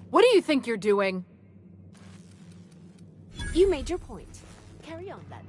What do you think you're doing? You made your point. Carry on, then.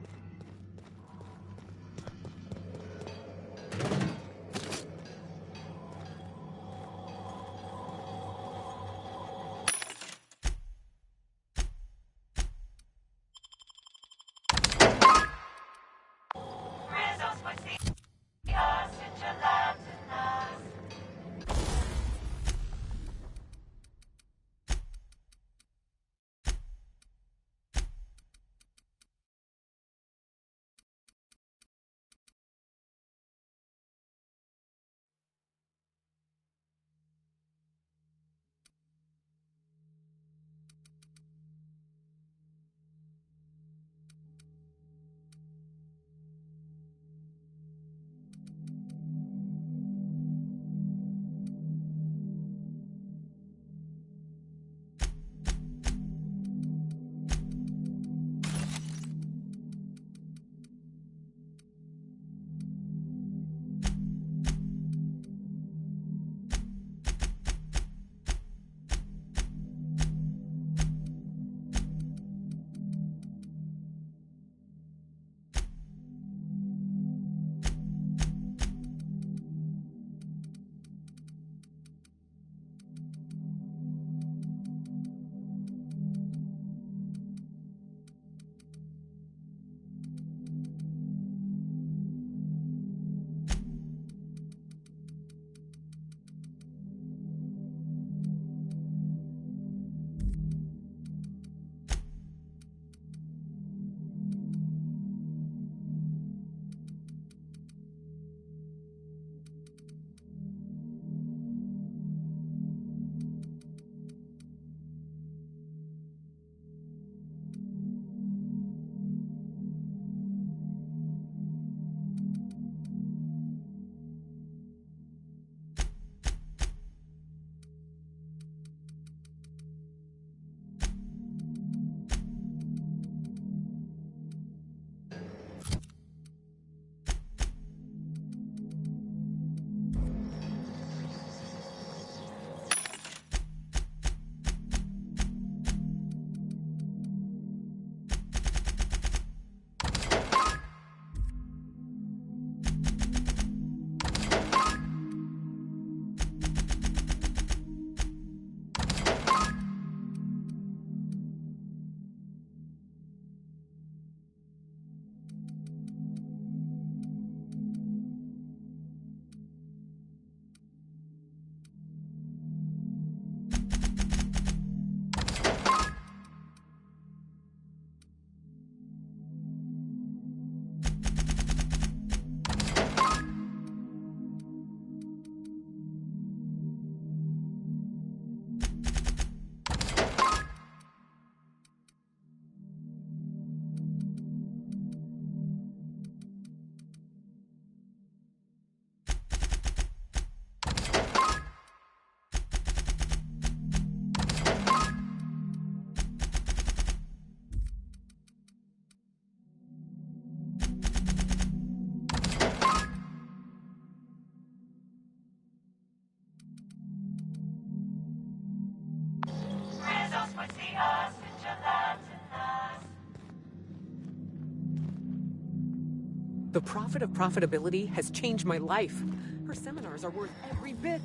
The Prophet of Profitability has changed my life. Her seminars are worth every bit.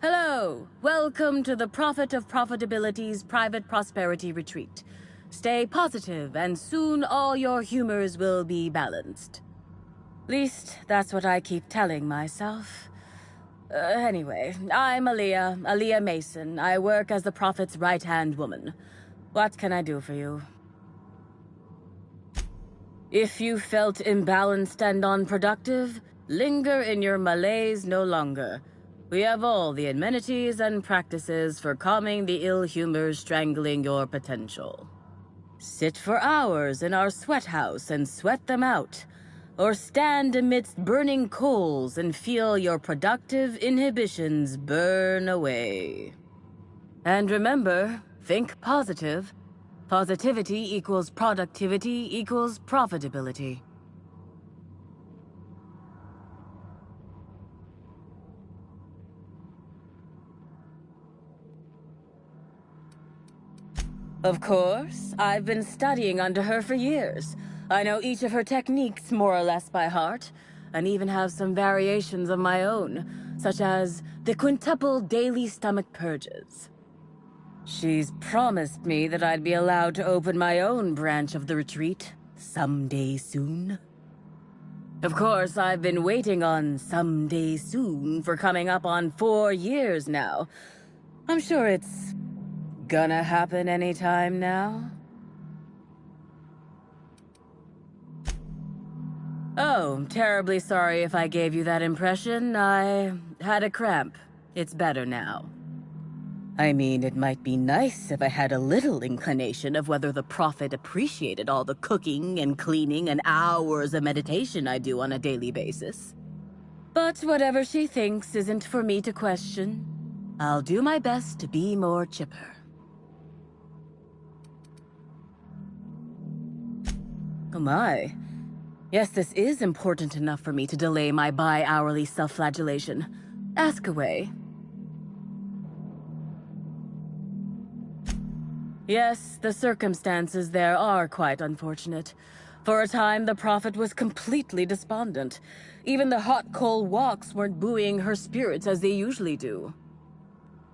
Hello, welcome to the Prophet of Profitability's Private Prosperity Retreat. Stay positive, and soon all your humors will be balanced. Least, that's what I keep telling myself. Anyway, I'm Aaliyah Mason. I work as the Prophet's right-hand woman. What can I do for you? If you felt imbalanced and unproductive, linger in your malaise no longer. We have all the amenities and practices for calming the ill humors strangling your potential. Sit for hours in our sweat house and sweat them out, or stand amidst burning coals and feel your productive inhibitions burn away. And remember, think positive. Positivity equals productivity equals profitability. Of course, I've been studying under her for years. I know each of her techniques more or less by heart, and even have some variations of my own, such as the quintuple daily stomach purges. She's promised me that I'd be allowed to open my own branch of the retreat someday soon. Of course, I've been waiting on someday soon for coming up on 4 years now. I'm sure it's gonna happen anytime now. Oh, terribly sorry if I gave you that impression. I had a cramp. It's better now. I mean, it might be nice if I had a little inclination of whether the Prophet appreciated all the cooking and cleaning and hours of meditation I do on a daily basis. But whatever she thinks isn't for me to question. I'll do my best to be more chipper. Oh my. Yes, this is important enough for me to delay my bi-hourly self-flagellation. Ask away. Yes, the circumstances there are quite unfortunate. For a time, the Prophet was completely despondent. Even the hot coal walks weren't buoying her spirits as they usually do.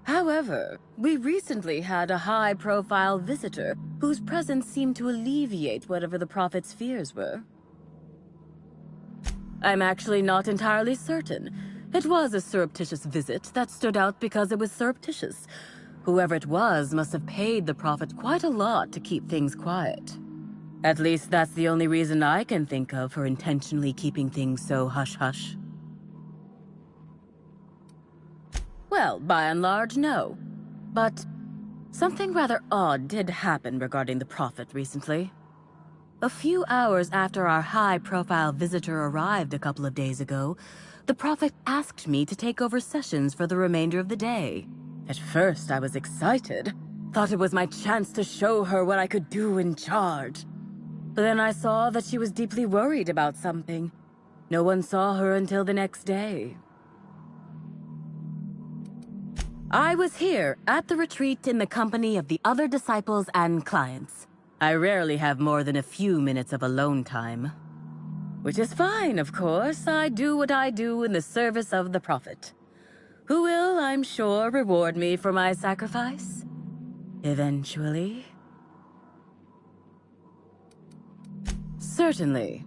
However, we recently had a high-profile visitor whose presence seemed to alleviate whatever the Prophet's fears were. I'm actually not entirely certain. It was a surreptitious visit that stood out because it was surreptitious. Whoever it was must have paid the Prophet quite a lot to keep things quiet. At least that's the only reason I can think of for intentionally keeping things so hush-hush. Well, by and large, no. But something rather odd did happen regarding the Prophet recently. A few hours after our high-profile visitor arrived a couple of days ago, the Prophet asked me to take over sessions for the remainder of the day. At first, I was excited. Thought it was my chance to show her what I could do in charge. But then I saw that she was deeply worried about something. No one saw her until the next day. I was here at the retreat in the company of the other disciples and clients. I rarely have more than a few minutes of alone time. Which is fine, of course. I do what I do in the service of the Prophet, who will, I'm sure, reward me for my sacrifice. Eventually. Certainly.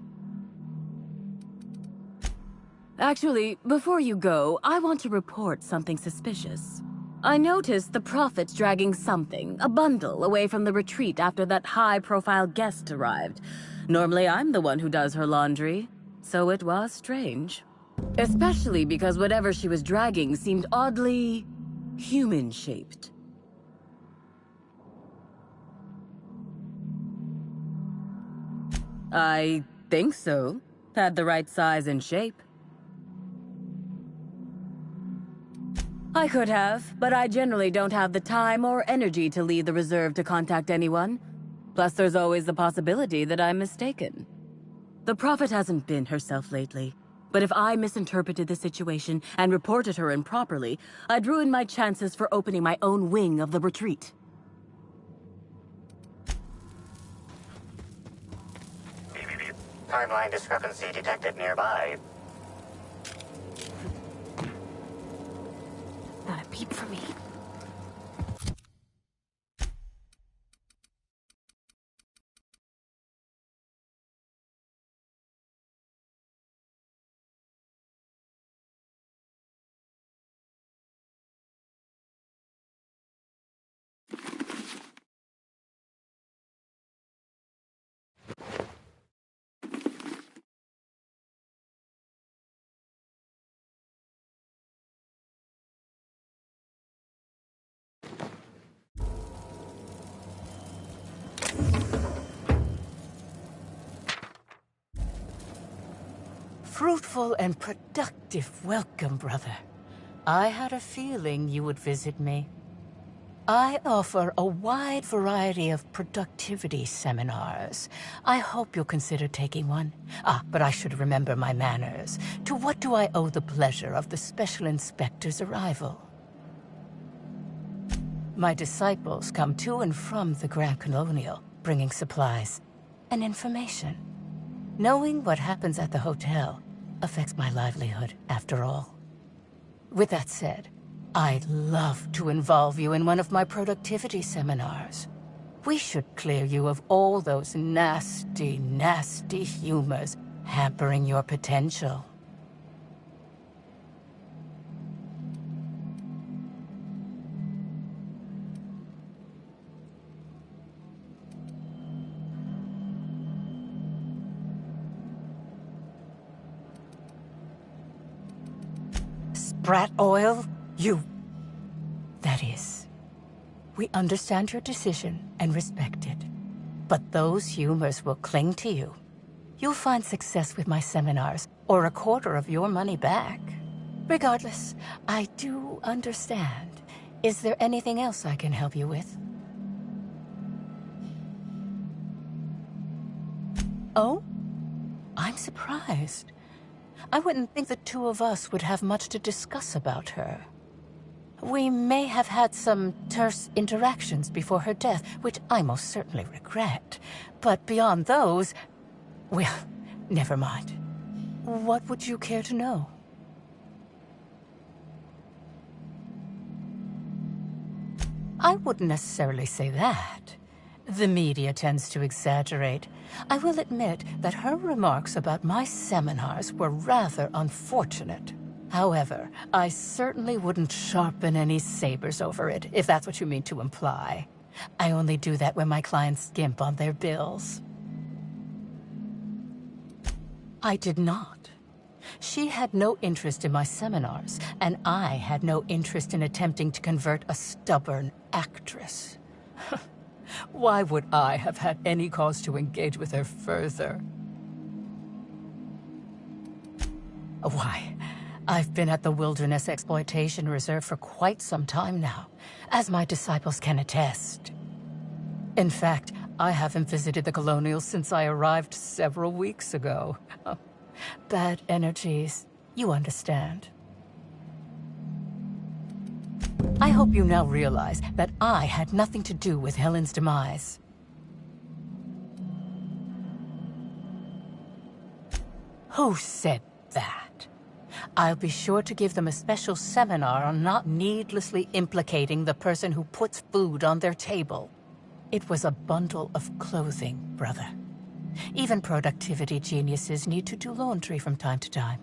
Actually, before you go, I want to report something suspicious. I noticed the Prophet dragging something, a bundle, away from the retreat after that high-profile guest arrived. Normally, I'm the one who does her laundry, so it was strange. Especially because whatever she was dragging seemed oddly human-shaped. I think so. Had the right size and shape. I could have, but I generally don't have the time or energy to leave the reserve to contact anyone. Plus, there's always the possibility that I'm mistaken. The Prophet hasn't been herself lately, but if I misinterpreted the situation and reported her improperly, I'd ruin my chances for opening my own wing of the retreat. Timeline discrepancy detected nearby. Not a peep for me. fruitful and productive welcome, brother. I had a feeling you would visit me. I offer a wide variety of productivity seminars. I hope you'll consider taking one. But I should remember my manners. To what do I owe the pleasure of the Special Inspector's arrival? My disciples come to and from the Grand Colonial, bringing supplies and information. Knowing what happens at the hotel affects my livelihood, after all. With that said, I'd love to involve you in one of my productivity seminars. We should clear you of all those nasty, nasty humors hampering your potential. Sprat oil? That is. We understand your decision and respect it. But those humors will cling to you. You'll find success with my seminars, or a quarter of your money back. Regardless, I do understand. Is there anything else I can help you with? Oh? I'm surprised. I wouldn't think the two of us would have much to discuss about her. We may have had some terse interactions before her death, which I most certainly regret. But beyond those, well, never mind. What would you care to know? I wouldn't necessarily say that. The media tends to exaggerate. I will admit that her remarks about my seminars were rather unfortunate. However, I certainly wouldn't sharpen any sabers over it, if that's what you mean to imply. I only do that when my clients skimp on their bills. I did not. She had no interest in my seminars, and I had no interest in attempting to convert a stubborn actress. Why would I have had any cause to engage with her further? Why, I've been at the Wilderness Exploitation Reserve for quite some time now, as my disciples can attest. In fact, I haven't visited the Colonial since I arrived several weeks ago. Bad energies, you understand. I hope you now realize that I had nothing to do with Helen's demise. Who said that? I'll be sure to give them a special seminar on not needlessly implicating the person who puts food on their table. It was a bundle of clothing, brother. Even productivity geniuses need to do laundry from time to time.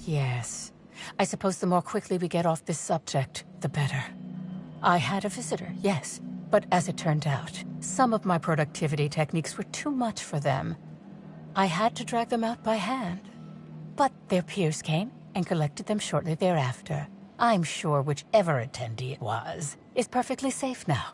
Yes. I suppose the more quickly we get off this subject, the better. I had a visitor, yes. But as it turned out, some of my productivity techniques were too much for them. I had to drag them out by hand. But their peers came and collected them shortly thereafter. I'm sure whichever attendee it was is perfectly safe now.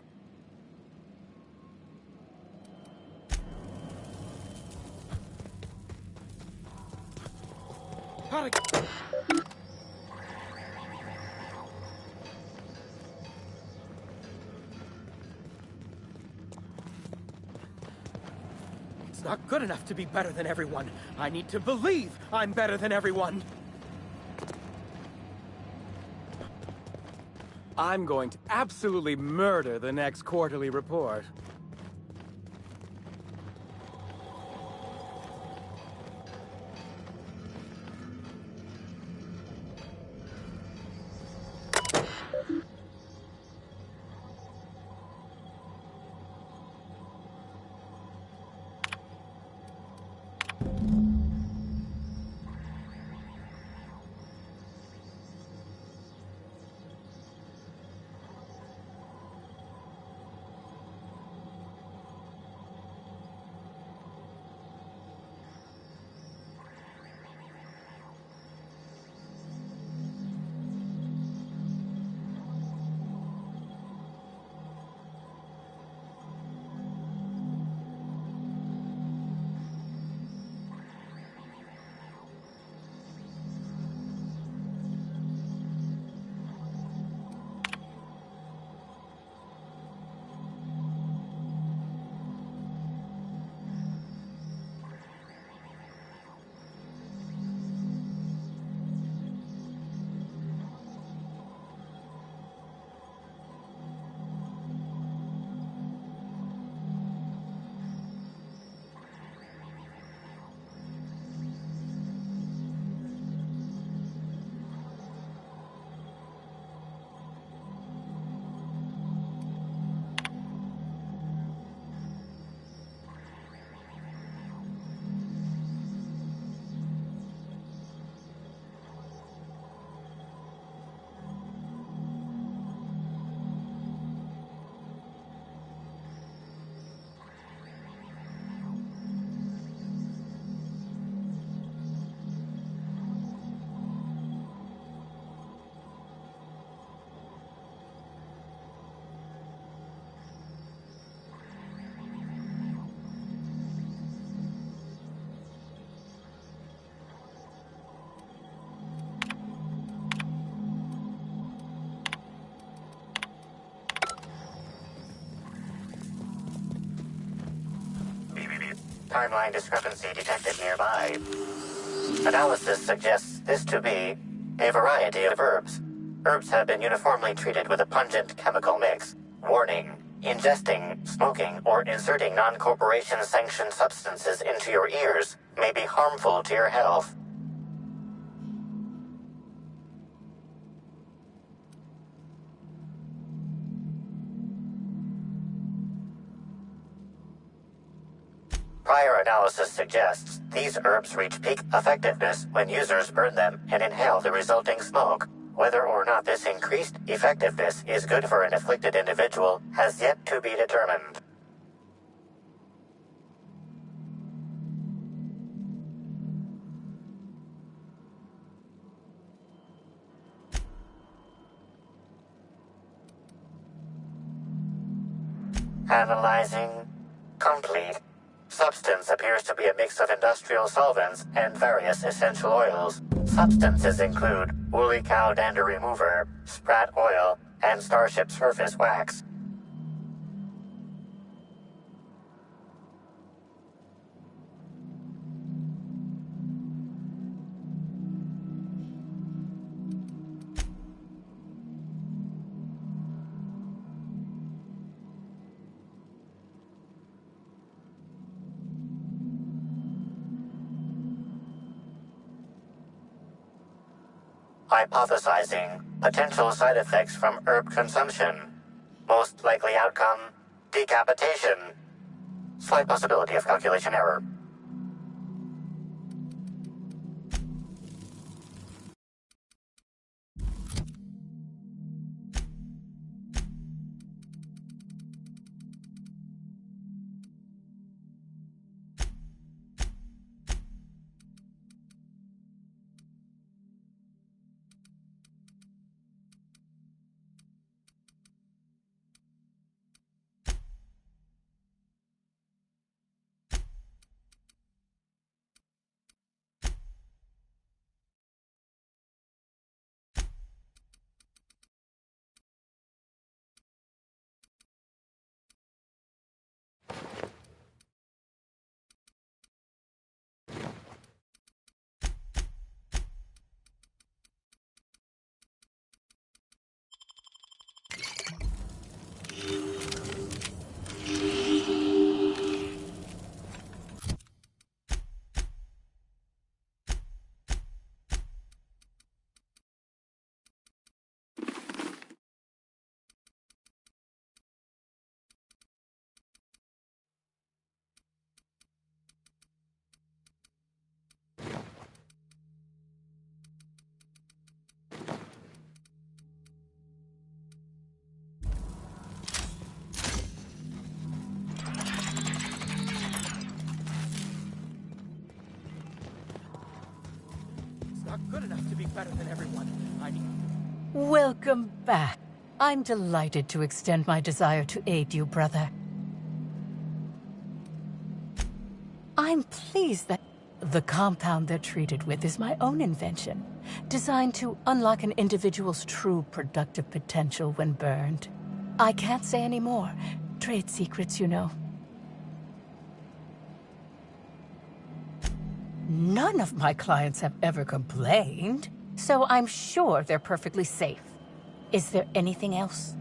It's not good enough to be better than everyone. I need to believe I'm better than everyone. I'm going to absolutely murder the next quarterly report. timeline discrepancy detected nearby. Analysis suggests this to be a variety of herbs. Herbs have been uniformly treated with a pungent chemical mix. Warning: ingesting, smoking, or inserting non-corporation sanctioned substances into your ears may be harmful to your health. Prior analysis suggests these herbs reach peak effectiveness when users burn them and inhale the resulting smoke. Whether or not this increased effectiveness is good for an afflicted individual has yet to be determined. Analyzing. Complete. Substance appears to be a mix of industrial solvents and various essential oils. Substances include woolly cow dander remover, sprat oil, and starship surface wax. Hypothesizing potential side effects from herb consumption. Most likely outcome: decapitation. Slight possibility of calculation error. Not good enough to be better than everyone. I need... Welcome back. I'm delighted to extend my desire to aid you, brother. I'm pleased that the compound they're treated with is my own invention, designed to unlock an individual's true productive potential when burned. I can't say any more. Trade secrets, you know. None of my clients have ever complained, so I'm sure they're perfectly safe. Is there anything else?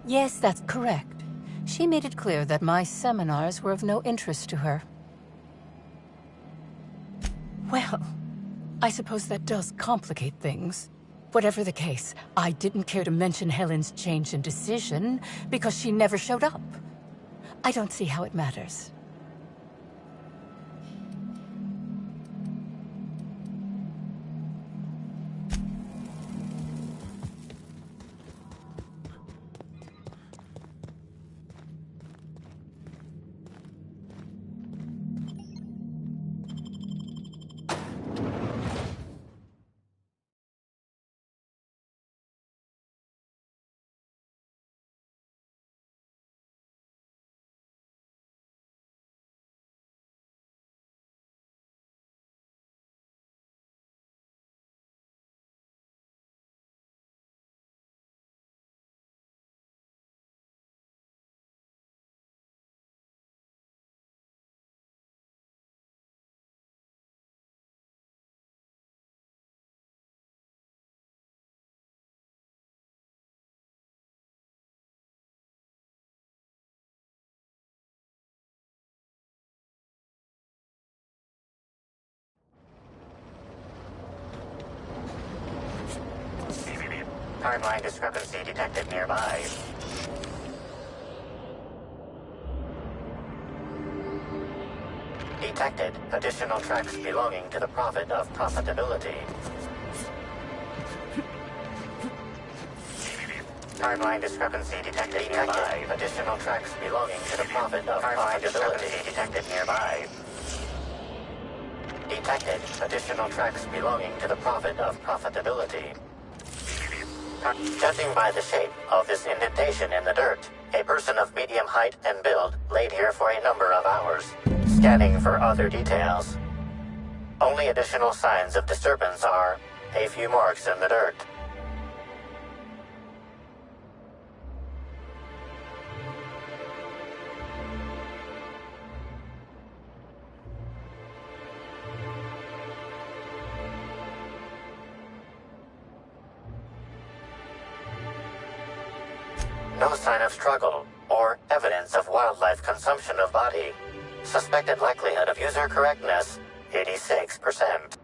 Yes, that's correct. She made it clear that my seminars were of no interest to her. Well, I suppose that does complicate things. Whatever the case, I didn't care to mention Helen's change in decision because she never showed up. I don't see how it matters. Timeline discrepancy detected nearby. Detected additional tracks belonging to the Prophet of Profitability. Timeline discrepancy detected nearby. Additional tracks belonging to the Prophet of Profitability detected nearby. Detected additional tracks belonging to the Prophet of Profitability. Judging by the shape of this indentation in the dirt, a person of medium height and build laid here for a number of hours. Scanning for other details. Only additional signs of disturbance are a few marks in the dirt. No sign of struggle or evidence of wildlife consumption of body. Suspected likelihood of user correctness, 86%.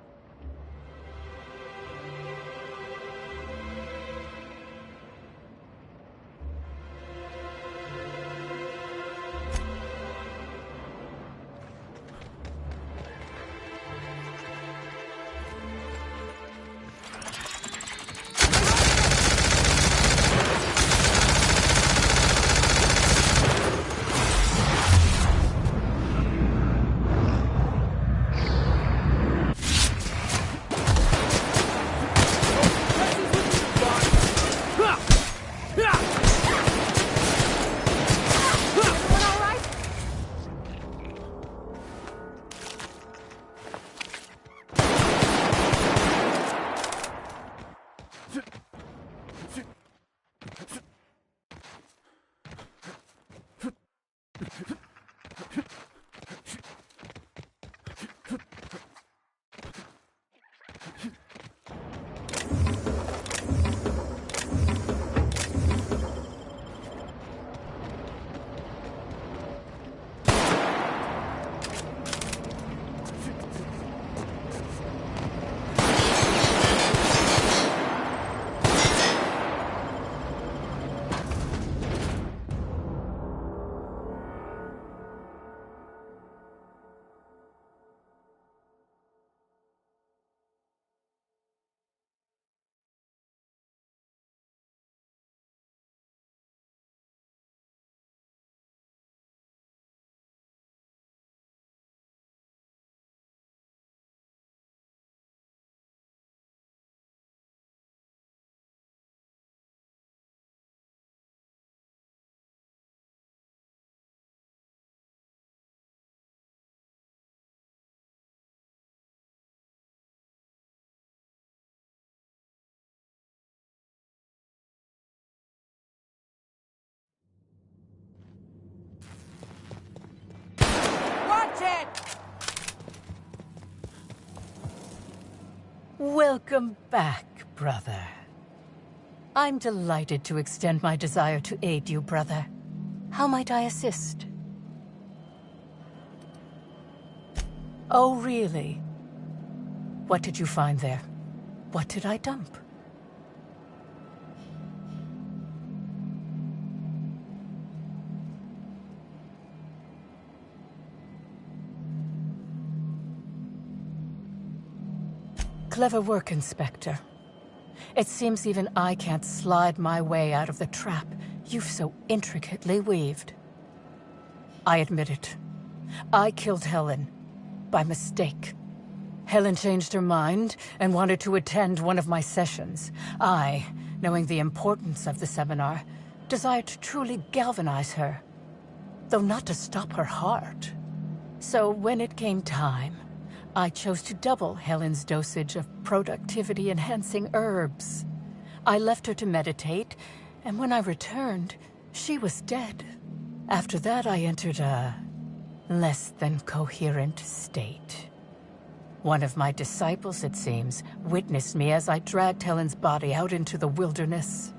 Welcome back, brother. I'm delighted to extend my desire to aid you, brother. How might I assist? Oh, really? What did you find there? What did I dump? Clever work, Inspector. It seems even I can't slide my way out of the trap you've so intricately weaved. I admit it. I killed Helen. By mistake. Helen changed her mind and wanted to attend one of my sessions. I, knowing the importance of the seminar, desired to truly galvanize her, though not to stop her heart. So when it came time, I chose to double Helen's dosage of productivity-enhancing herbs. I left her to meditate, and when I returned, she was dead. After that, I entered a less than coherent state. One of my disciples, it seems, witnessed me as I dragged Helen's body out into the wilderness.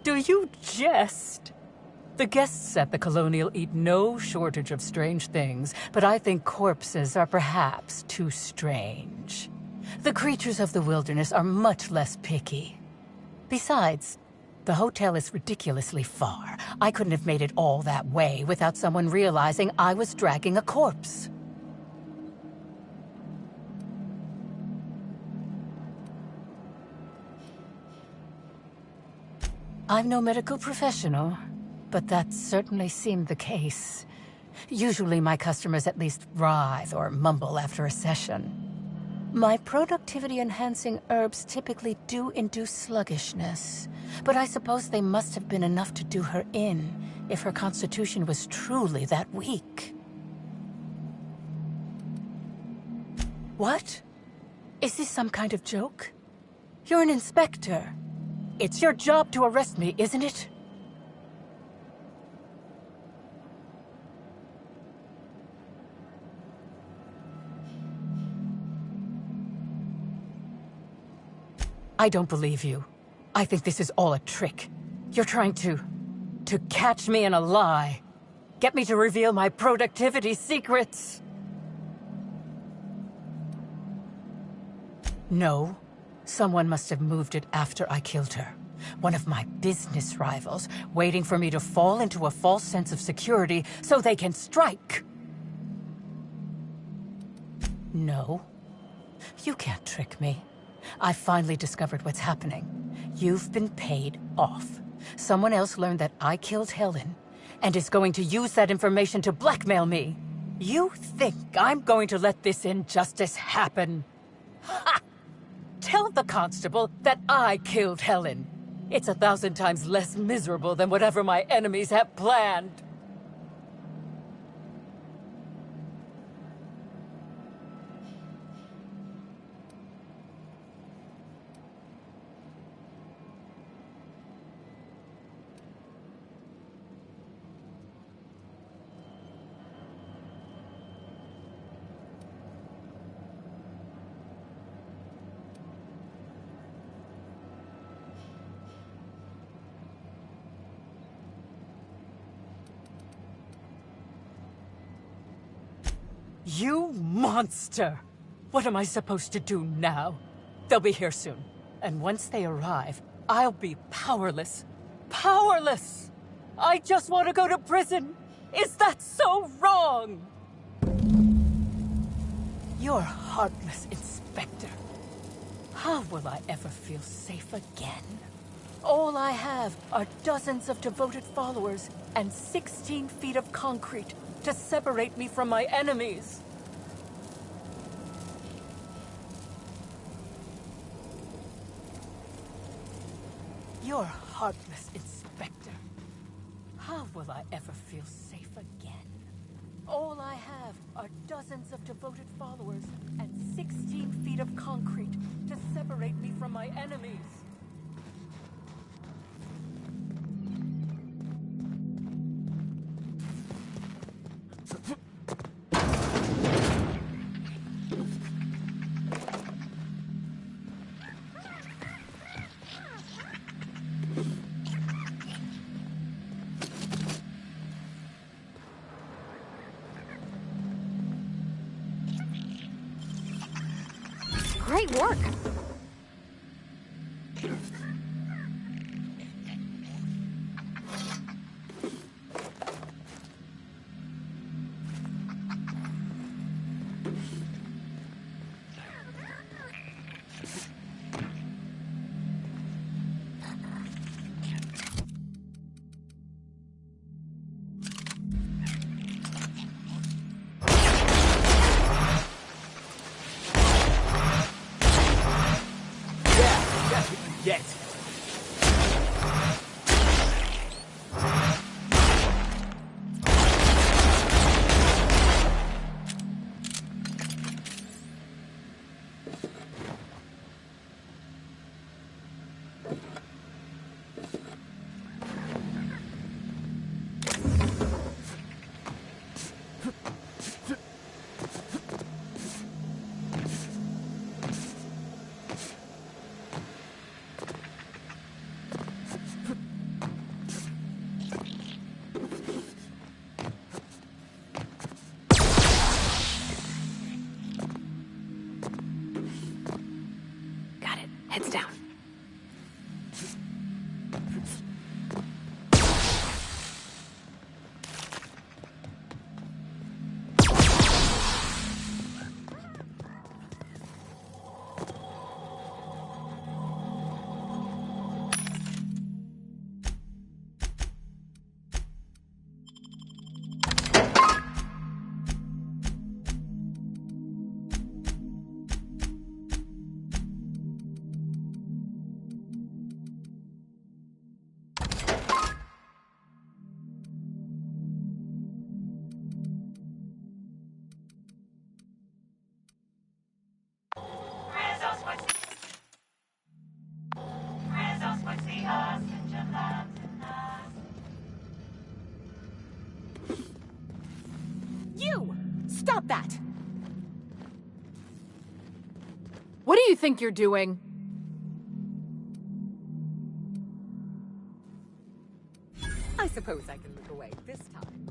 Do you jest? The guests at the Colonial eat no shortage of strange things, but I think corpses are perhaps too strange. The creatures of the wilderness are much less picky. Besides, the hotel is ridiculously far. I couldn't have made it all that way without someone realizing I was dragging a corpse. I'm no medical professional, but that certainly seemed the case. Usually my customers at least writhe or mumble after a session. My productivity-enhancing herbs typically do induce sluggishness, but I suppose they must have been enough to do her in if her constitution was truly that weak. What? Is this some kind of joke? You're an inspector. It's your job to arrest me, isn't it? I don't believe you. I think this is all a trick. You're trying to catch me in a lie. Get me to reveal my productivity secrets. No. Someone must have moved it after I killed her. One of my business rivals, waiting for me to fall into a false sense of security so they can strike. No. You can't trick me. I finally discovered what's happening. You've been paid off. Someone else learned that I killed Helen, and is going to use that information to blackmail me. You think I'm going to let this injustice happen? Ha! Tell the constable that I killed Helen. It's 1,000 times less miserable than whatever my enemies have planned. You monster! What am I supposed to do now? They'll be here soon. And once they arrive, I'll be powerless. Powerless! I just want to go to prison! Is that so wrong? You're heartless, Inspector. How will I ever feel safe again? All I have are dozens of devoted followers and 16 feet of concrete to separate me from my enemies. You're heartless, Inspector. How will I ever feel safe again? All I have are dozens of devoted followers and 16 feet of concrete to separate me from my enemies. Great work! Yet. do you think you're doing? I suppose I can look away this time.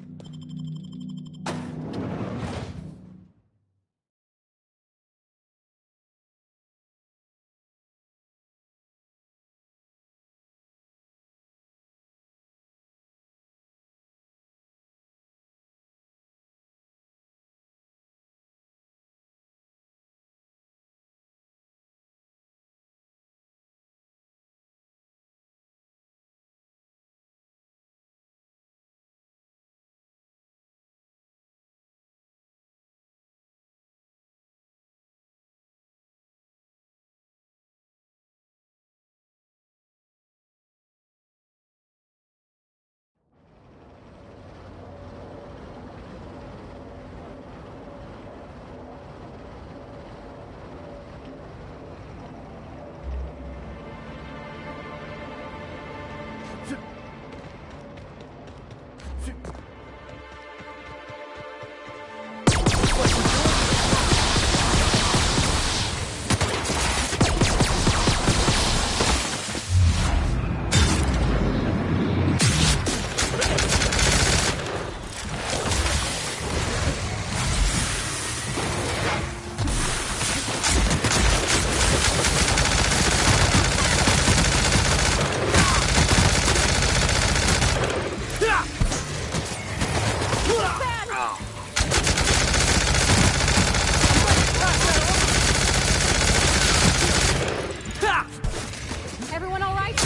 Everyone all right?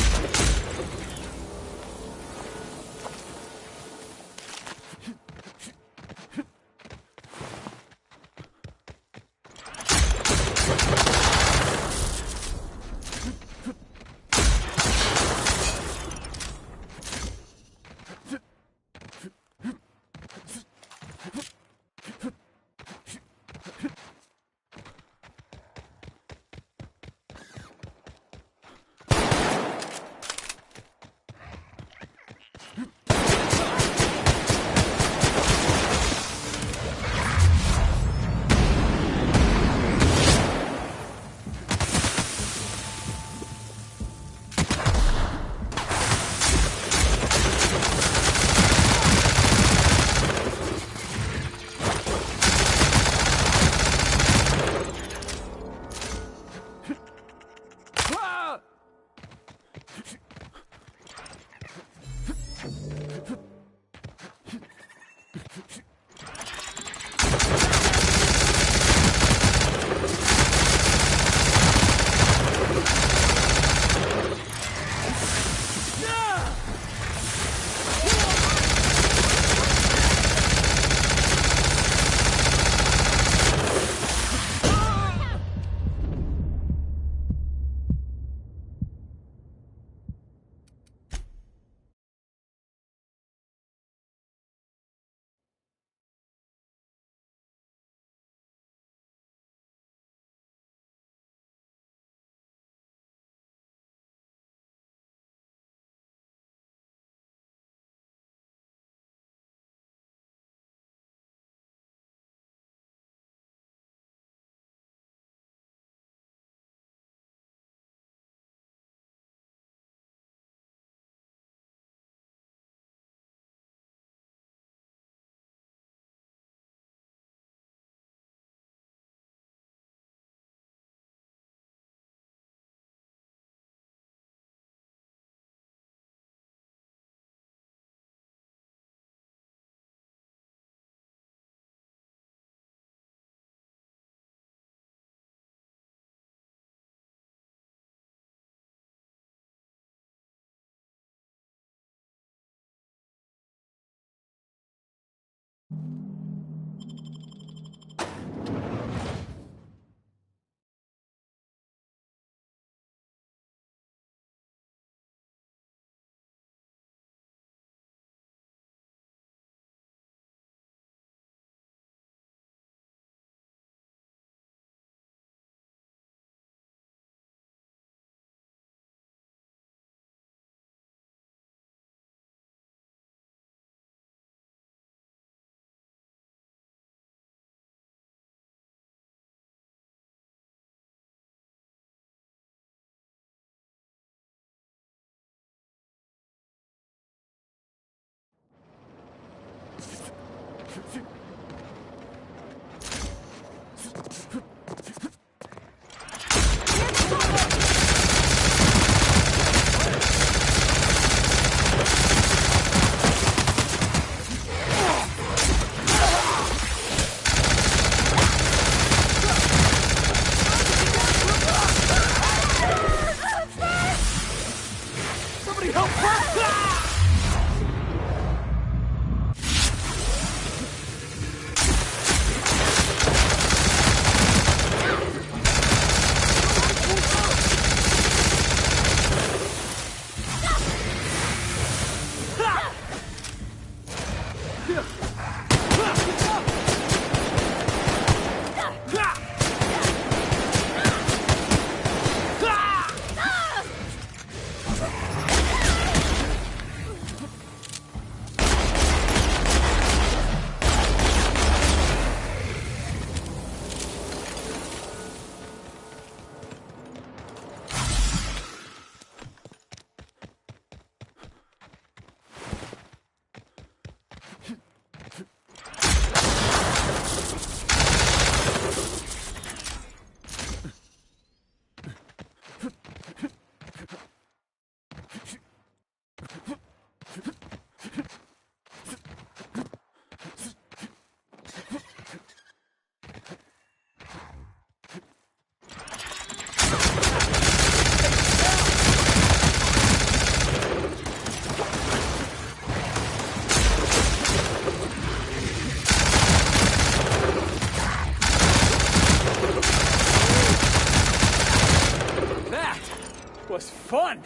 Was fun!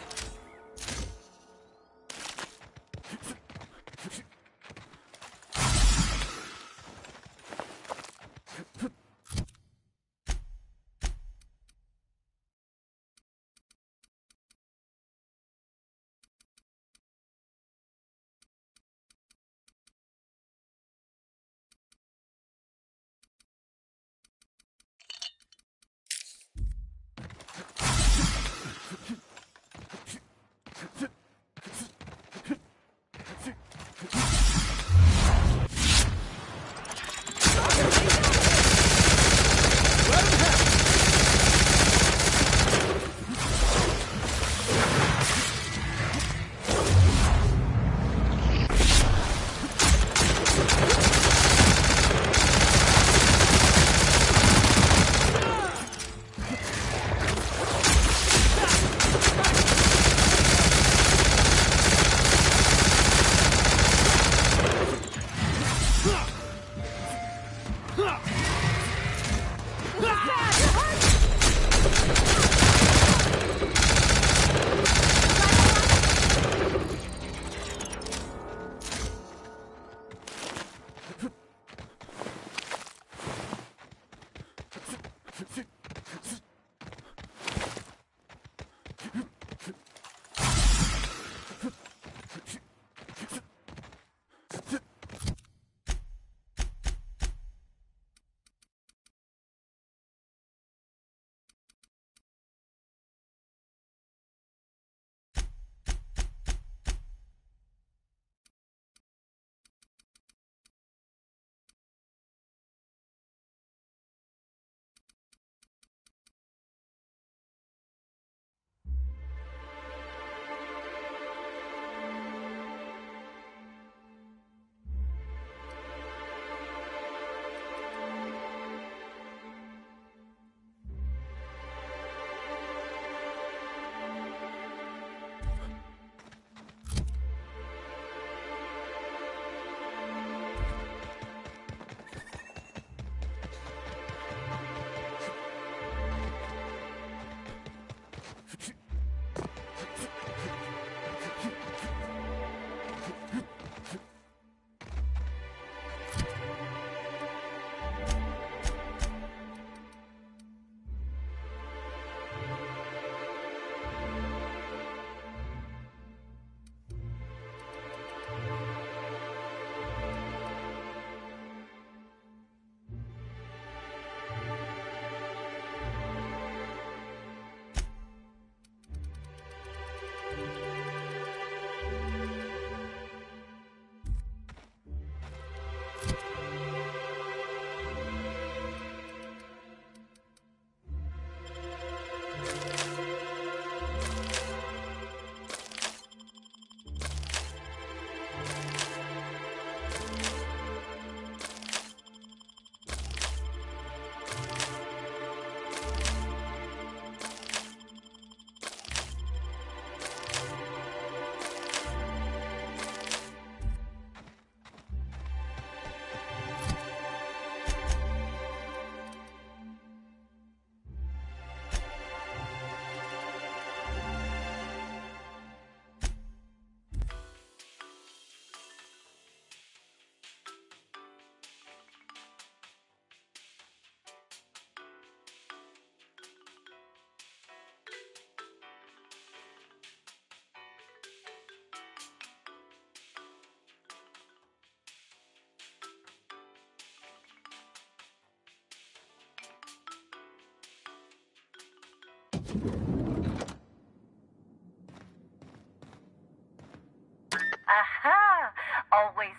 Aha! Always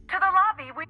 to the lobby. We.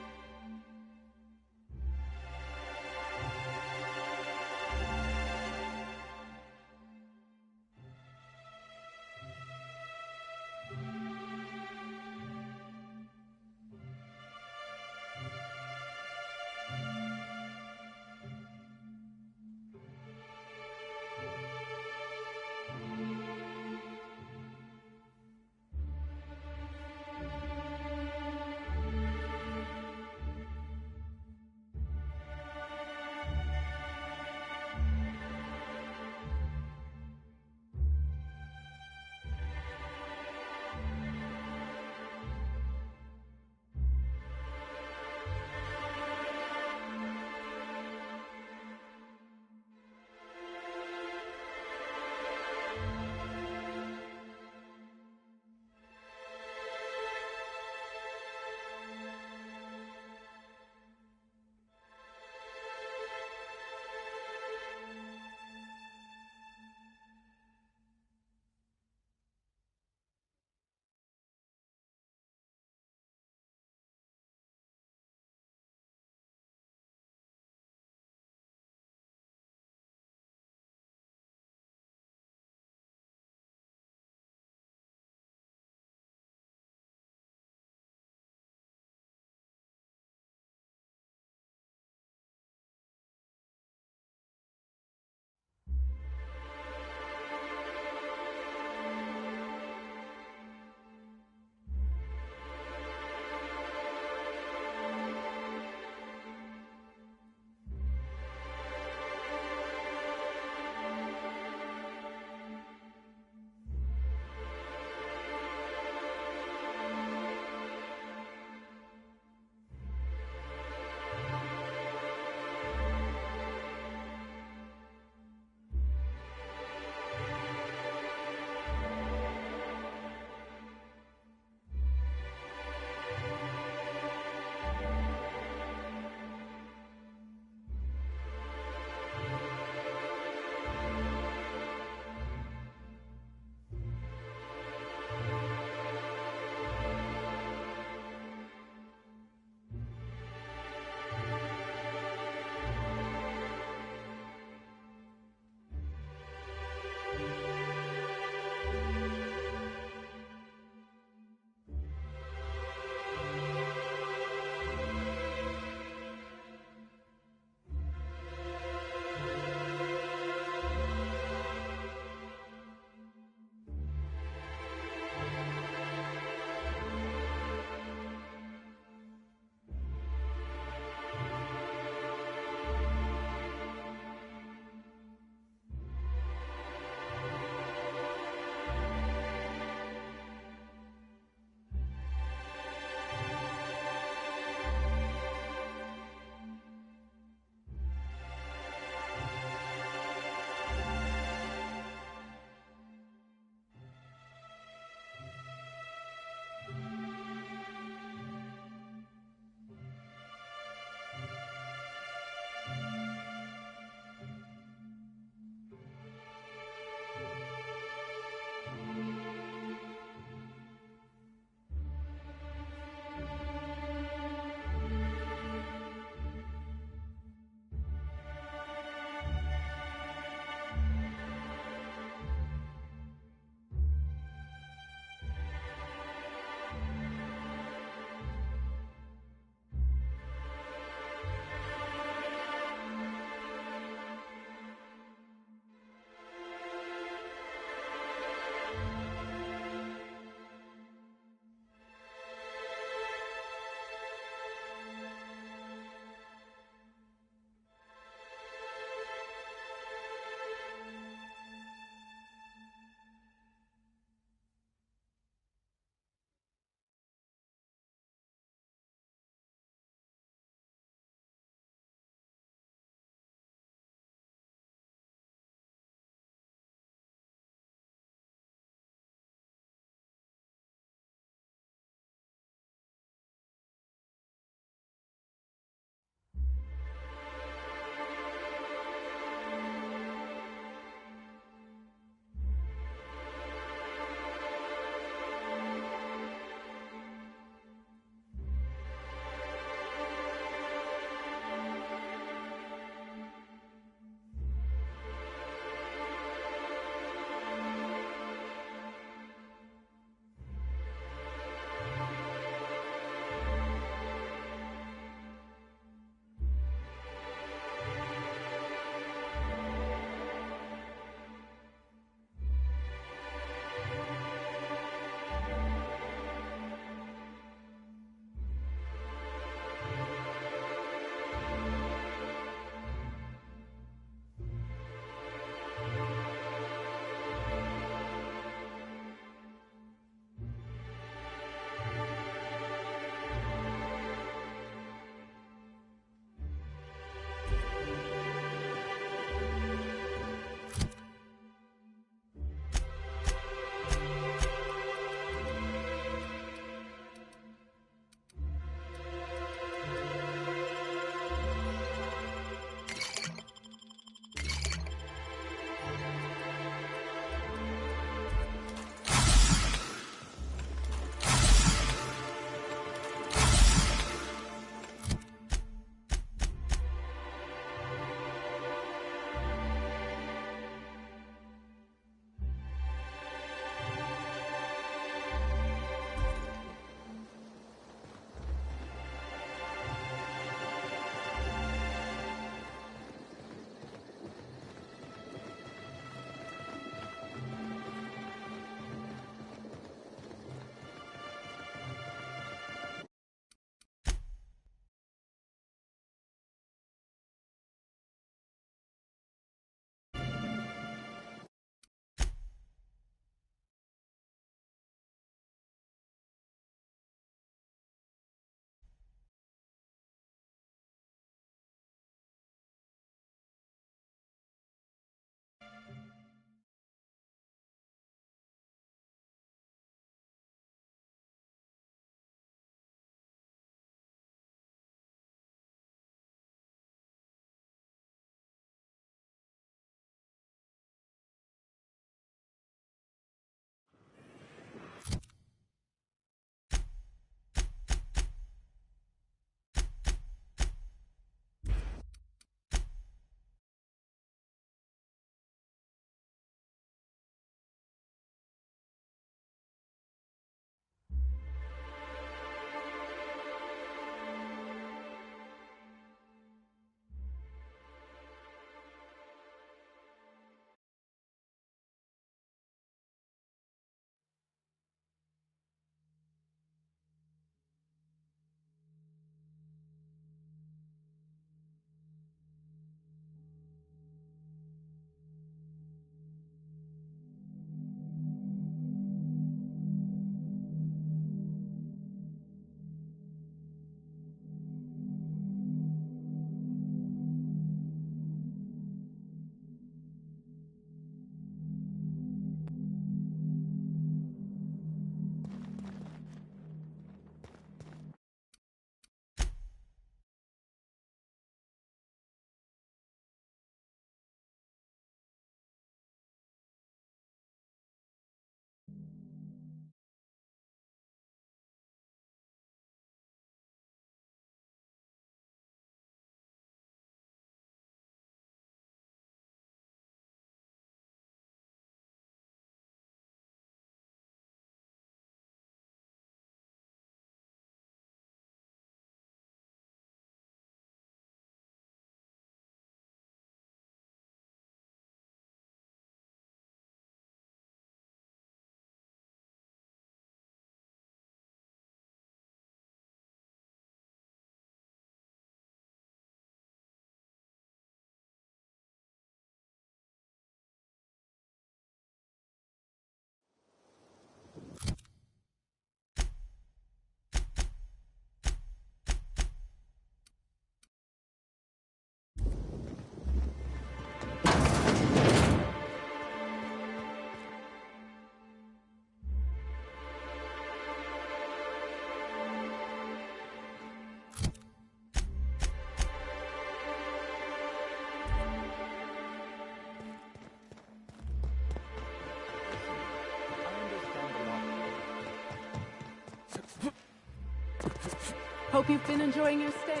Hope you've been enjoying your stay.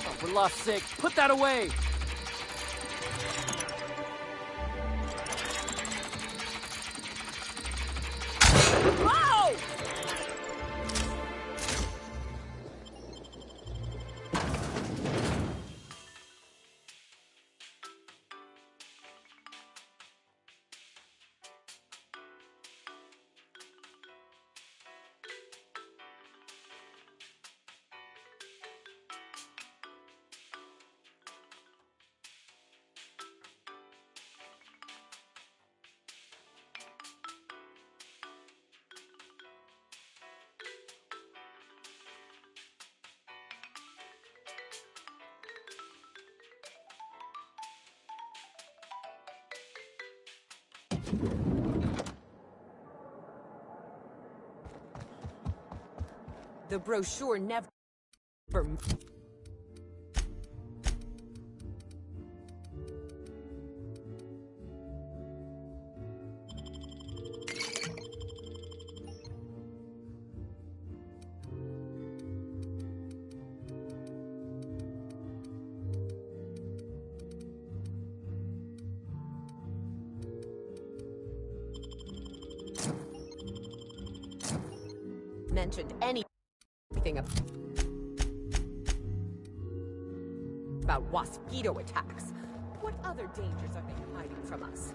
Oh, for lost sake, put that away! Whoa! The brochure never... mentioned anything about Waspito attacks. What other dangers are they hiding from us?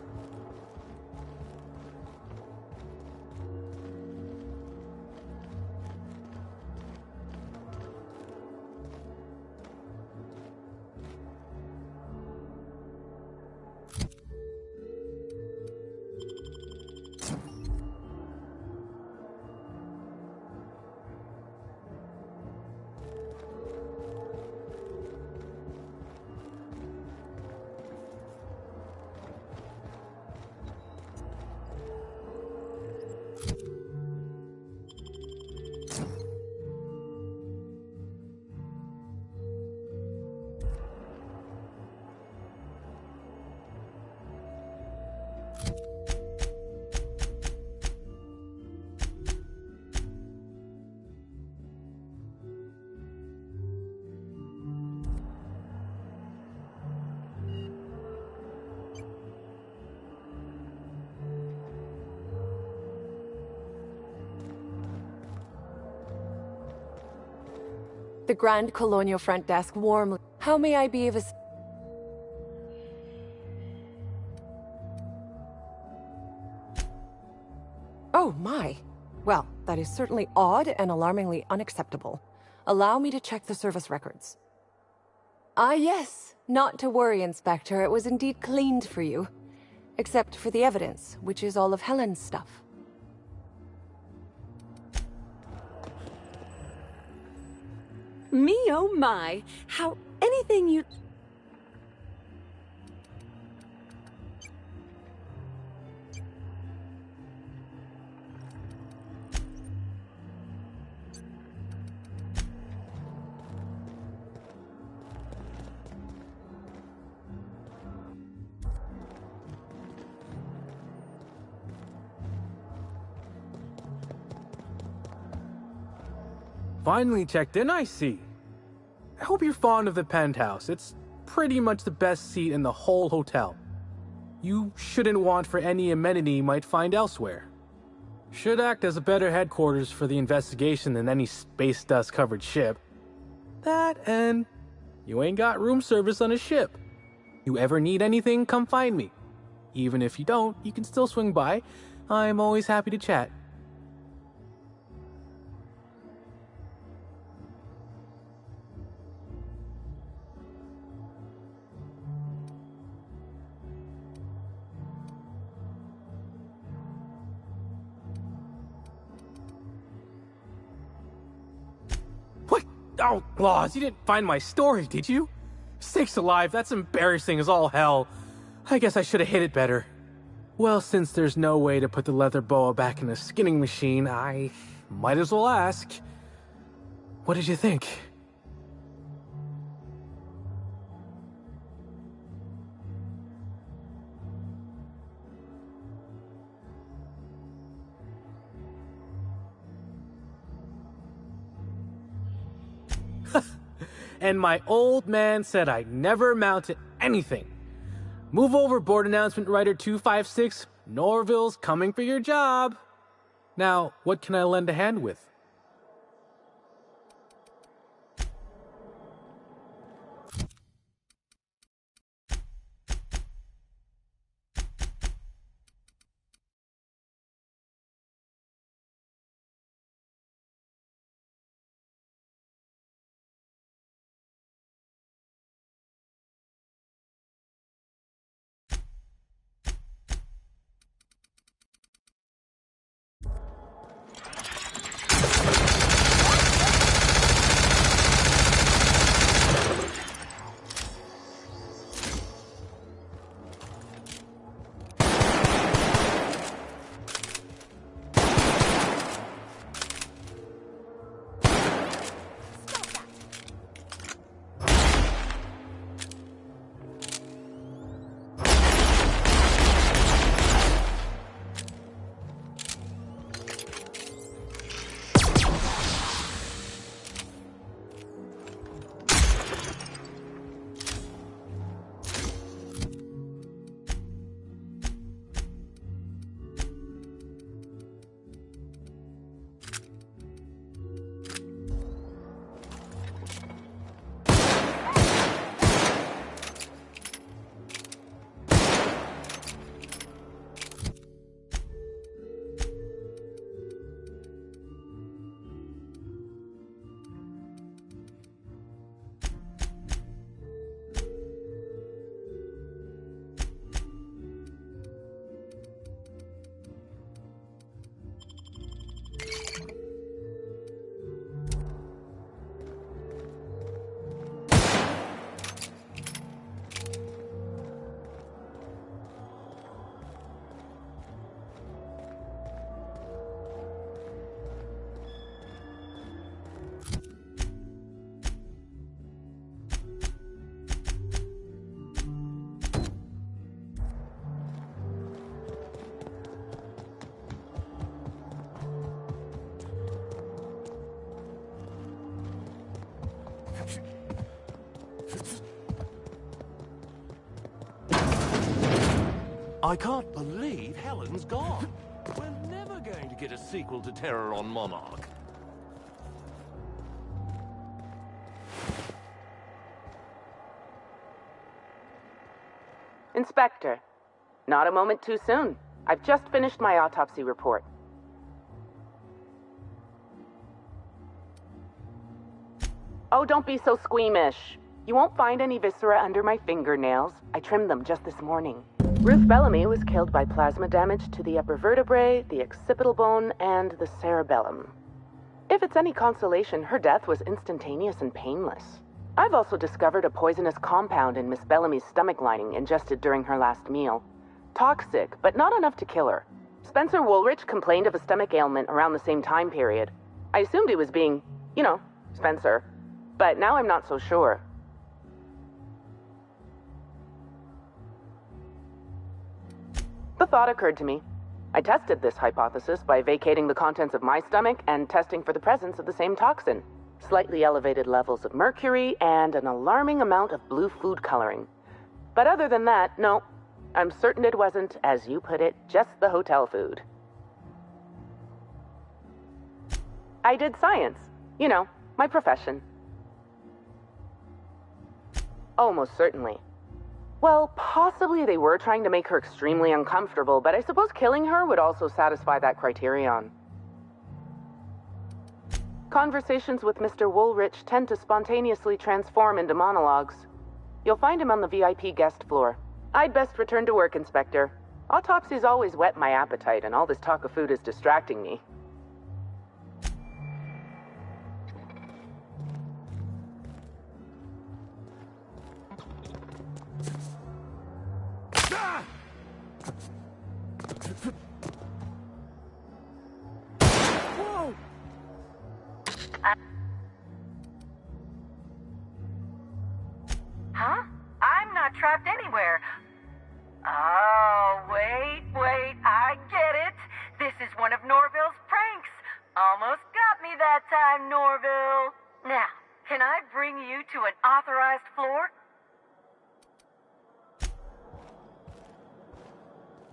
The Grand Colonial Front Desk warmly. How may I be of assistance? Oh, my. Well, that is certainly odd and alarmingly unacceptable. Allow me to check the service records. Ah, yes. Not to worry, Inspector. It was indeed cleaned for you. Except for the evidence, which is all of Helen's stuff. Me, oh my. How anything you... Finally checked in, I see. I hope you're fond of the penthouse. It's pretty much the best seat in the whole hotel. You shouldn't want for any amenity you might find elsewhere. Should act as a better headquarters for the investigation than any space dust covered ship. That and you ain't got room service on a ship. You ever need anything, come find me. Even if you don't, you can still swing by. I'm always happy to chat. Oh, Laws, you didn't find my story, did you? Sakes alive, that's embarrassing as all hell. I guess I should have hid it better. Well, since there's no way to put the leather boa back in the skinning machine, I might as well ask. What did you think? and my old man said I never amount to anything. Move over, board announcement writer 256. Norville's coming for your job. Now, what can I lend a hand with? I can't believe Helen's gone. We're never going to get a sequel to Terror on Monarch. Inspector, not a moment too soon. I've just finished my autopsy report. Oh, don't be so squeamish. You won't find any viscera under my fingernails. I trimmed them just this morning. Ruth Bellamy was killed by plasma damage to the upper vertebrae, the occipital bone, and the cerebellum. If it's any consolation, her death was instantaneous and painless. I've also discovered a poisonous compound in Miss Bellamy's stomach lining ingested during her last meal. Toxic, but not enough to kill her. Spencer Woolrich complained of a stomach ailment around the same time period. I assumed he was being, Spencer. But now I'm not so sure. The thought occurred to me. I tested this hypothesis by vacating the contents of my stomach and testing for the presence of the same toxin. Slightly elevated levels of mercury and an alarming amount of blue food coloring. But other than that, no. I'm certain it wasn't, as you put it, just the hotel food. I did science. My profession. Oh, most certainly. Well, possibly they were trying to make her extremely uncomfortable, but I suppose killing her would also satisfy that criterion. Conversations with Mr. Woolrich tend to spontaneously transform into monologues. You'll find him on the VIP guest floor. I'd best return to work, Inspector. Autopsies always whet my appetite, and all this talk of food is distracting me. Whoa! Huh? I'm not trapped anywhere. Oh, wait, I get it. This is one of Norville's pranks. Almost got me that time, Norville. Now, can I bring you to an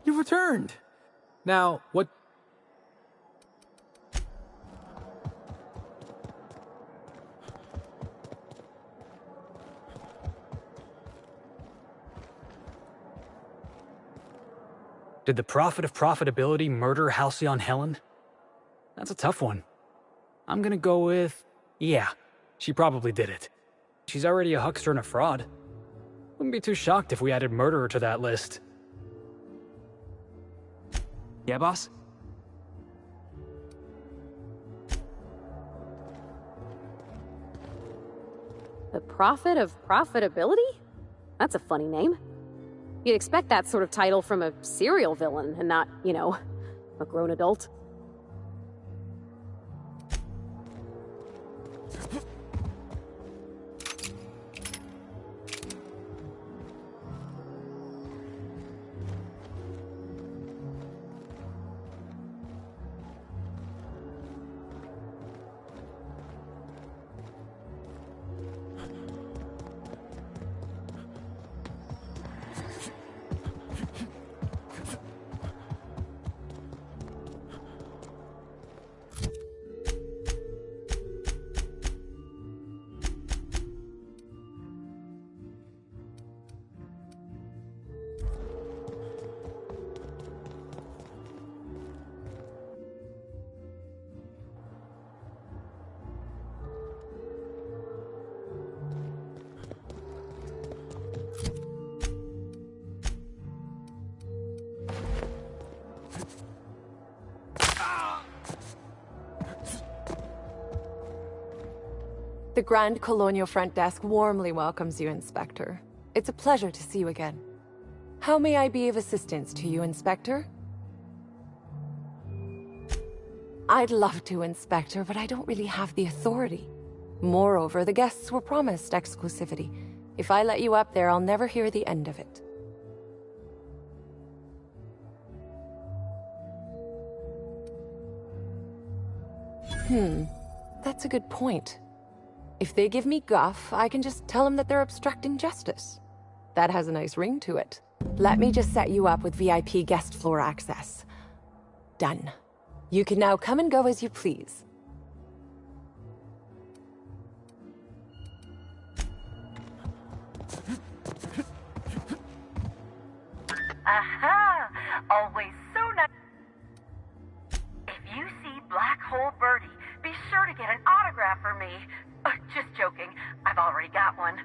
You've returned! Now, what... Did the Prophet of Profitability murder Halcyon Helen? That's a tough one. I'm gonna go with... yeah, she probably did it. She's already a huckster and a fraud. Wouldn't be too shocked if we added murderer to that list. Yeah, boss? The Prophet of Profitability? That's a funny name. You'd expect that sort of title from a serial villain and not, you know, a grown adult. The Grand Colonial Front Desk warmly welcomes you, Inspector. It's a pleasure to see you again. How may I be of assistance to you, Inspector? I'd love to, Inspector, but I don't really have the authority. Moreover, the guests were promised exclusivity. If I let you up there, I'll never hear the end of it. That's a good point. If they give me guff, I can just tell them that they're obstructing justice. That has a nice ring to it. Let me just set you up with VIP guest floor access. Done. You can now come and go as you please. Aha! Always so nice. If you see Black Hole Birdie, be sure to get an autograph for me. Just joking. I've already got one.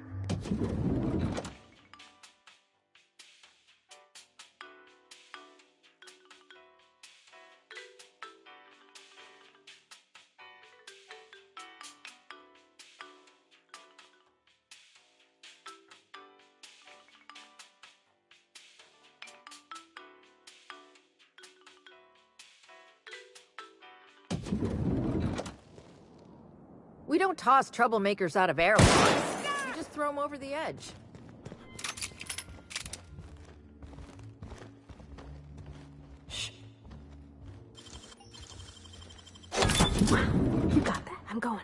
We don't toss troublemakers out of airlocks. We just throw them over the edge. Shh. You got that. I'm going.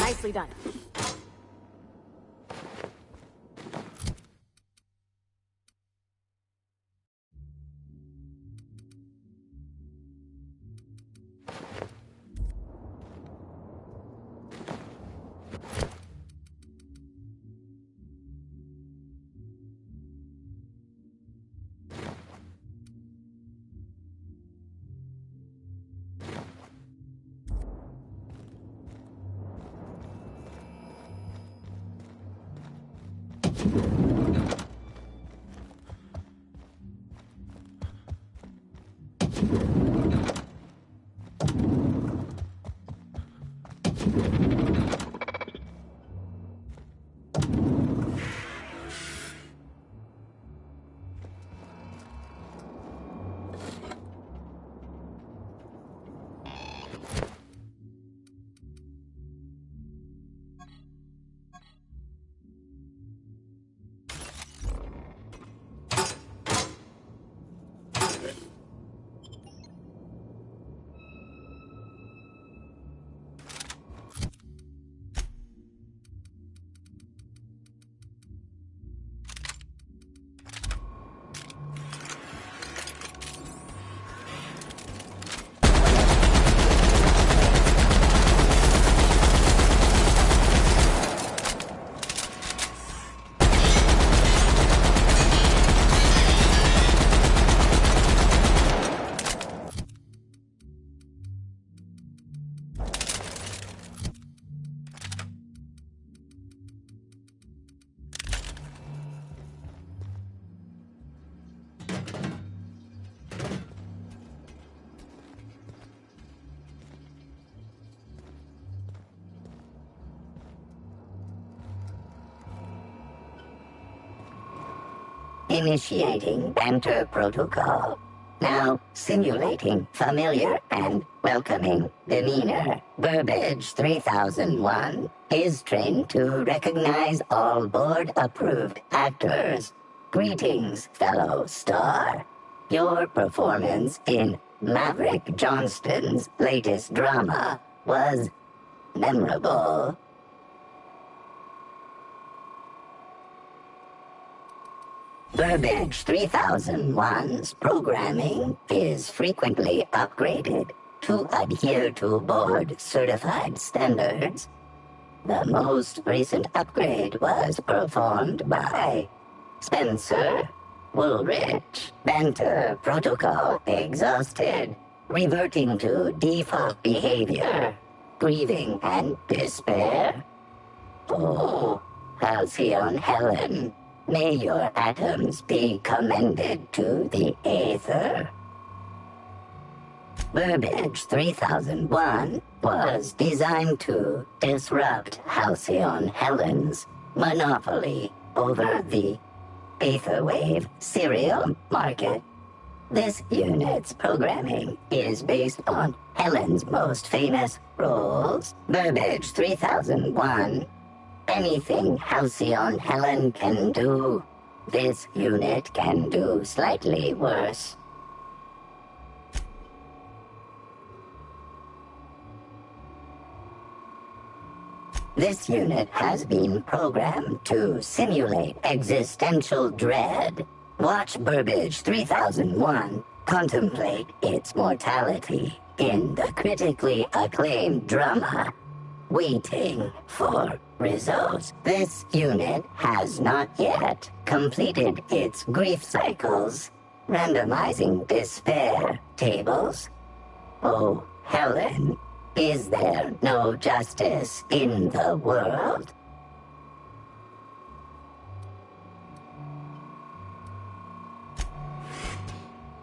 Nicely done. Initiating banter protocol. Now simulating familiar and welcoming demeanor. Burbage 3001 is trained to recognize all board-approved actors. Greetings, fellow star. Your performance in Maverick Johnston's latest drama was memorable. Burbage 3001's programming is frequently upgraded to adhere to board-certified standards. The most recent upgrade was performed by Spencer Woolrich. Banter protocol exhausted, reverting to default behavior, grieving and despair. Oh, Halcyon Helen. May your atoms be commended to the Aether. Burbage 3001 was designed to disrupt Halcyon Helen's monopoly over the Aetherwave serial market. This unit's programming is based on Helen's most famous roles. Burbage 3001. Anything Halcyon Helen can do, this unit can do slightly worse. This unit has been programmed to simulate existential dread. Watch Burbage 3001 contemplate its mortality in the critically acclaimed drama, Waiting for Results. This unit has not yet completed its grief cycles, randomizing despair tables. Oh, Helen, is there no justice in the world?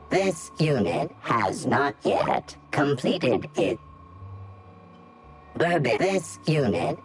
This unit has not yet completed it. Burbage. This unit.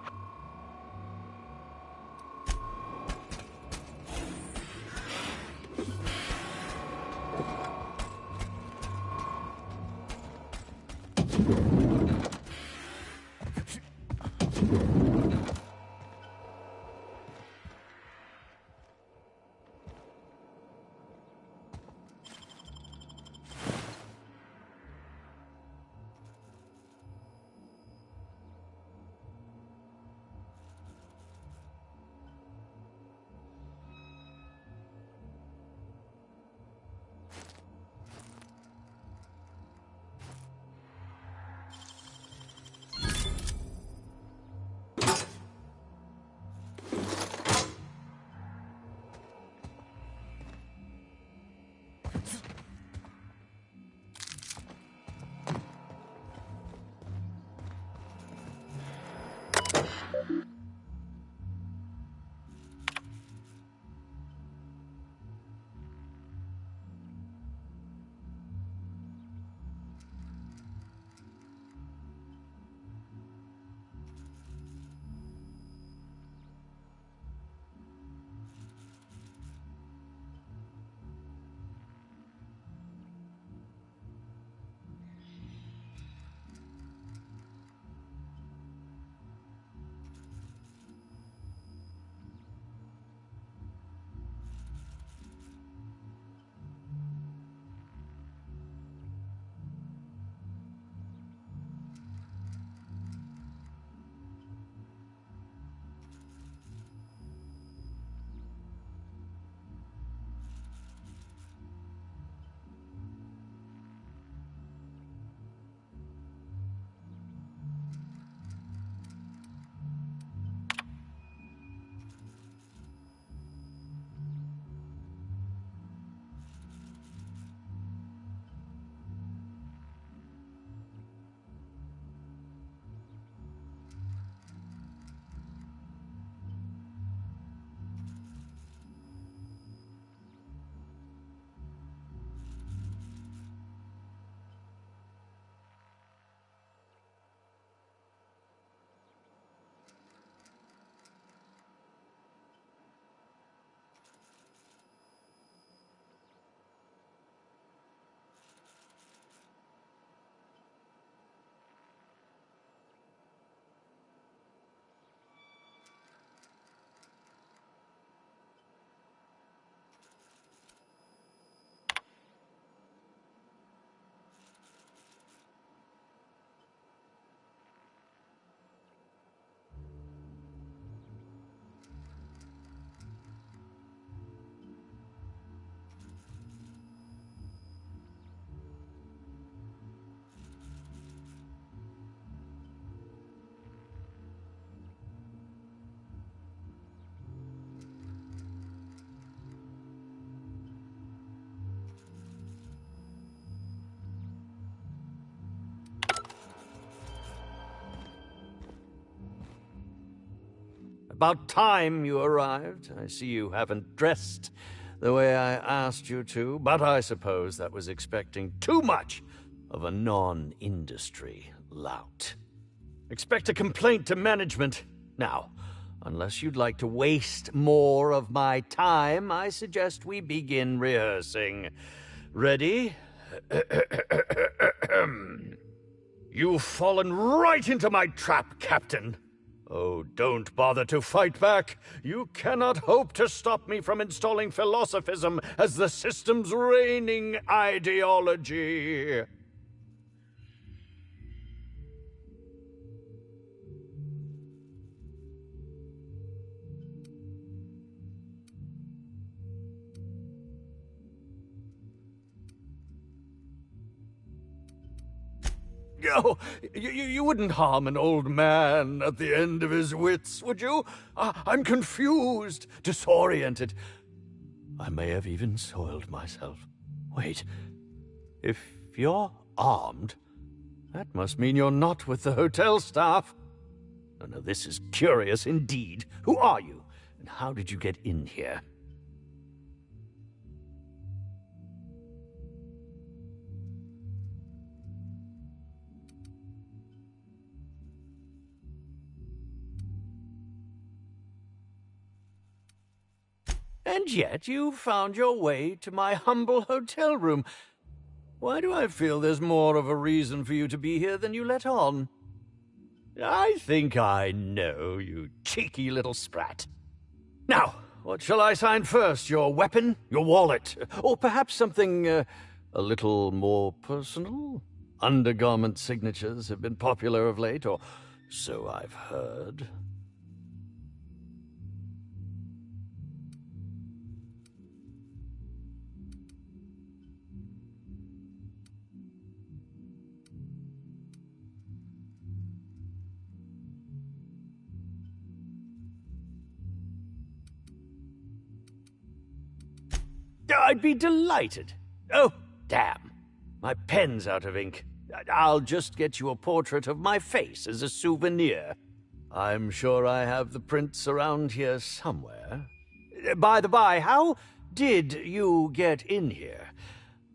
About time you arrived. I see you haven't dressed the way I asked you to, but I suppose that was expecting too much of a non-industry lout. Expect a complaint to management. Now, unless you'd like to waste more of my time, I suggest we begin rehearsing. Ready? You've fallen right into my trap, Captain. Oh, don't bother to fight back. You cannot hope to stop me from installing philosophism as the system's reigning ideology. Oh, you wouldn't harm an old man at the end of his wits, would you? I'm confused, disoriented. I may have even soiled myself. Wait, if you're armed, that must mean you're not with the hotel staff. Oh, no, this is curious indeed. Who are you, and how did you get in here? And yet you found your way to my humble hotel room. Why do I feel there's more of a reason for you to be here than you let on? I think I know, you cheeky little sprat. Now, what shall I sign first? Your weapon? Your wallet? Or perhaps something a little more personal? Undergarment signatures have been popular of late, or so I've heard. I'd be delighted. Oh, damn. My pen's out of ink. I'll just get you a portrait of my face as a souvenir. I'm sure I have the prints around here somewhere. By the by, how did you get in here?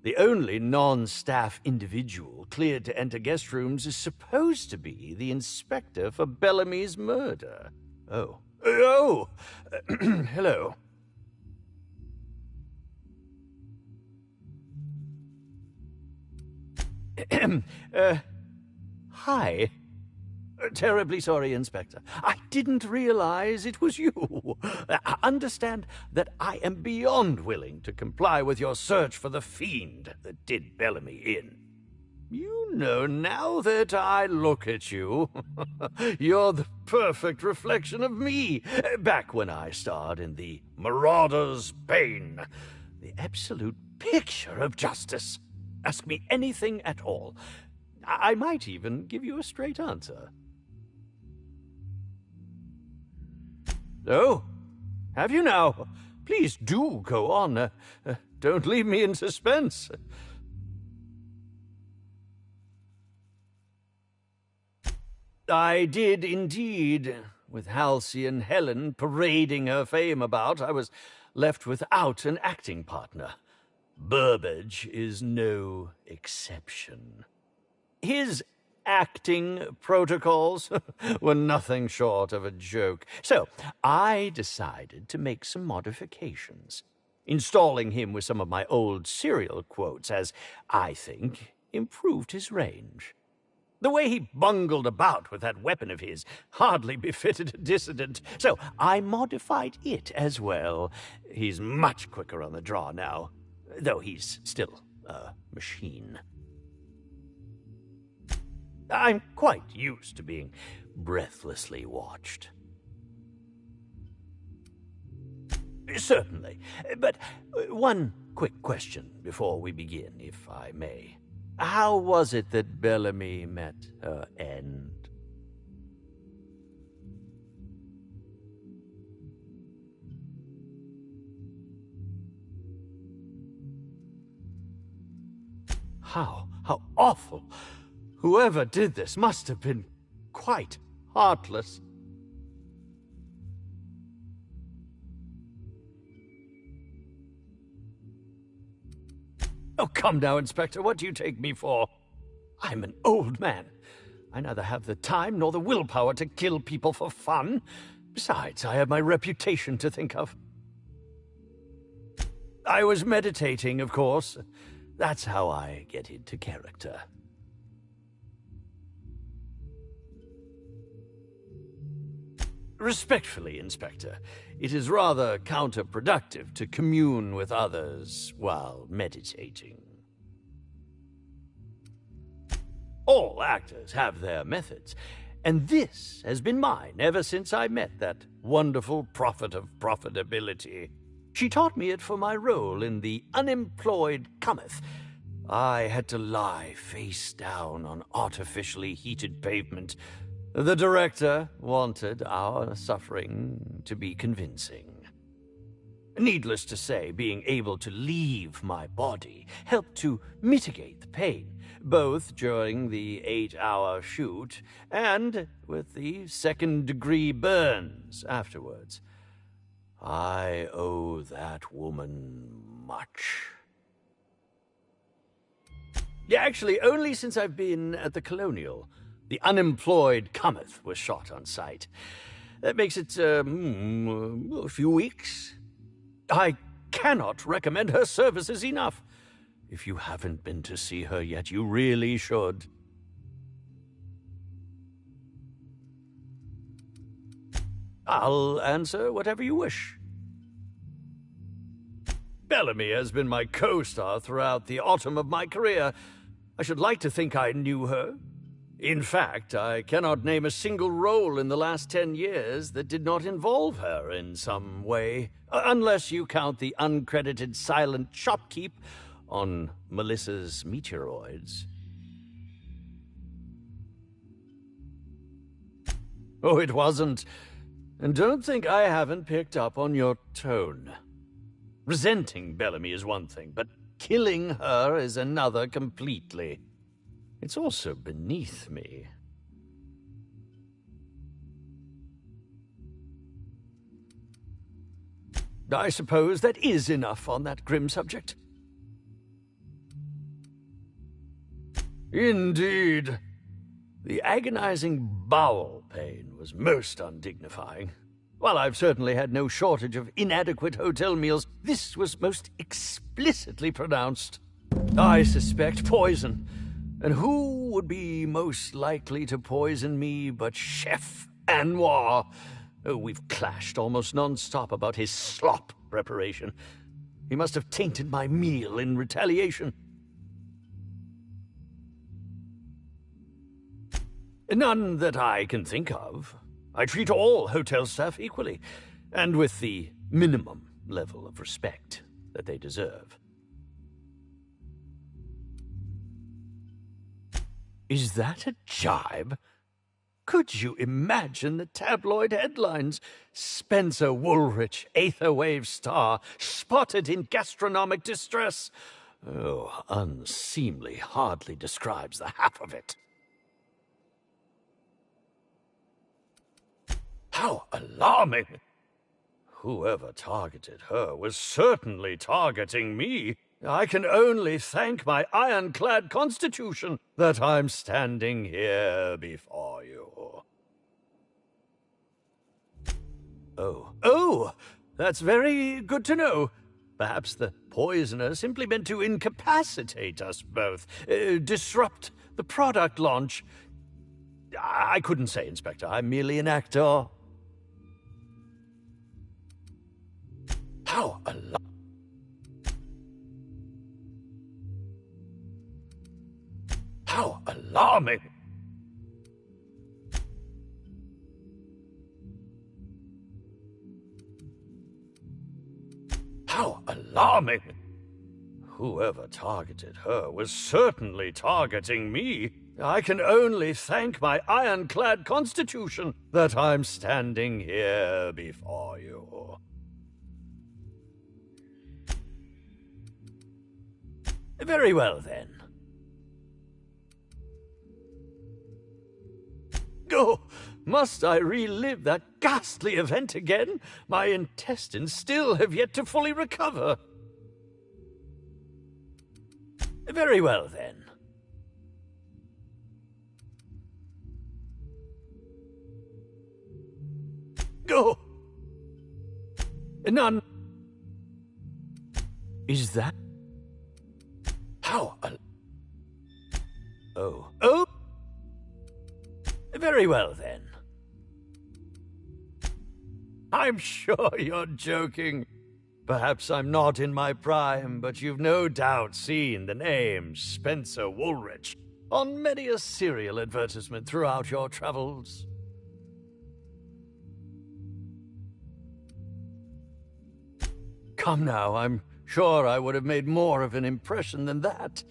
The only non-staff individual cleared to enter guest rooms is supposed to be the inspector for Bellamy's murder. Oh. Oh! Hello. Hi. Terribly sorry, Inspector. I didn't realize it was you. Understand that I am beyond willing to comply with your search for the fiend that did Bellamy in. You know, now that I look at you, you're the perfect reflection of me, back when I starred in the Marauder's Bane. The absolute picture of justice. Ask me anything at all. I might even give you a straight answer. Oh, have you now? Please do go on. Don't leave me in suspense. I did indeed. With Halsey and Helen parading her fame about, I was left without an acting partner. Burbage is no exception. His acting protocols were nothing short of a joke. So I decided to make some modifications, installing him with some of my old serial quotes as, I think, improved his range. The way he bungled about with that weapon of his hardly befitted a dissident, so I modified it as well. He's much quicker on the draw now, though he's still a machine. I'm quite used to being breathlessly watched. Certainly, but one quick question before we begin, if I may. How was it that Bellamy met her end? How awful! Whoever did this must have been quite heartless. Oh, come now, Inspector. What do you take me for? I'm an old man. I neither have the time nor the willpower to kill people for fun. Besides, I have my reputation to think of. I was meditating, of course. That's how I get into character. Respectfully, Inspector, it is rather counterproductive to commune with others while meditating. All actors have their methods, and this has been mine ever since I met that wonderful prophet of profitability. She taught me it for my role in The Unemployed Cometh. I had to lie face down on artificially heated pavement. The director wanted our suffering to be convincing. Needless to say, being able to leave my body helped to mitigate the pain, both during the 8-hour shoot and with the second-degree burns afterwards. I owe that woman much. Yeah, actually, only since I've been at the Colonial. The Unemployed Cometh was shot on site. That makes it, a few weeks. I cannot recommend her services enough. If you haven't been to see her yet, you really should. I'll answer whatever you wish. Bellamy has been my co-star throughout the autumn of my career. I should like to think I knew her. In fact, I cannot name a single role in the last 10 years that did not involve her in some way, unless you count the uncredited silent shopkeep on Melissa's Meteoroids. Oh, it wasn't. And don't think I haven't picked up on your tone. Resenting Bellamy is one thing, but killing her is another completely. It's also beneath me. I suppose that is enough on that grim subject. Indeed. The agonizing bowel pain was most undignifying. While I've certainly had no shortage of inadequate hotel meals, this was most explicitly pronounced. I suspect poison. And who would be most likely to poison me but Chef Anwar? Oh, we've clashed almost non-stop about his slop preparation. He must have tainted my meal in retaliation. None that I can think of. I treat all hotel staff equally, and with the minimum level of respect that they deserve. Is that a jibe? Could you imagine the tabloid headlines? Spencer Woolrich, Aetherwave star, spotted in gastronomic distress. Oh, unseemly hardly describes the half of it. How alarming! Whoever targeted her was certainly targeting me. I can only thank my ironclad constitution that I'm standing here before you. Oh, that's very good to know. Perhaps the poisoner simply meant to incapacitate us both, disrupt the product launch. I couldn't say, Inspector. I'm merely an actor. How alarming! How alarming! Whoever targeted her was certainly targeting me. I can only thank my ironclad constitution that I'm standing here before you. Very well, then. Oh, must I relive that ghastly event again? My intestines still have yet to fully recover. Very well, then. Oh! None. Is that... How? Oh! Very well, then. I'm sure you're joking. Perhaps I'm not in my prime, but you've no doubt seen the name Spencer Woolrich on many a serial advertisement throughout your travels. Come now, I'm sure I would have made more of an impression than that.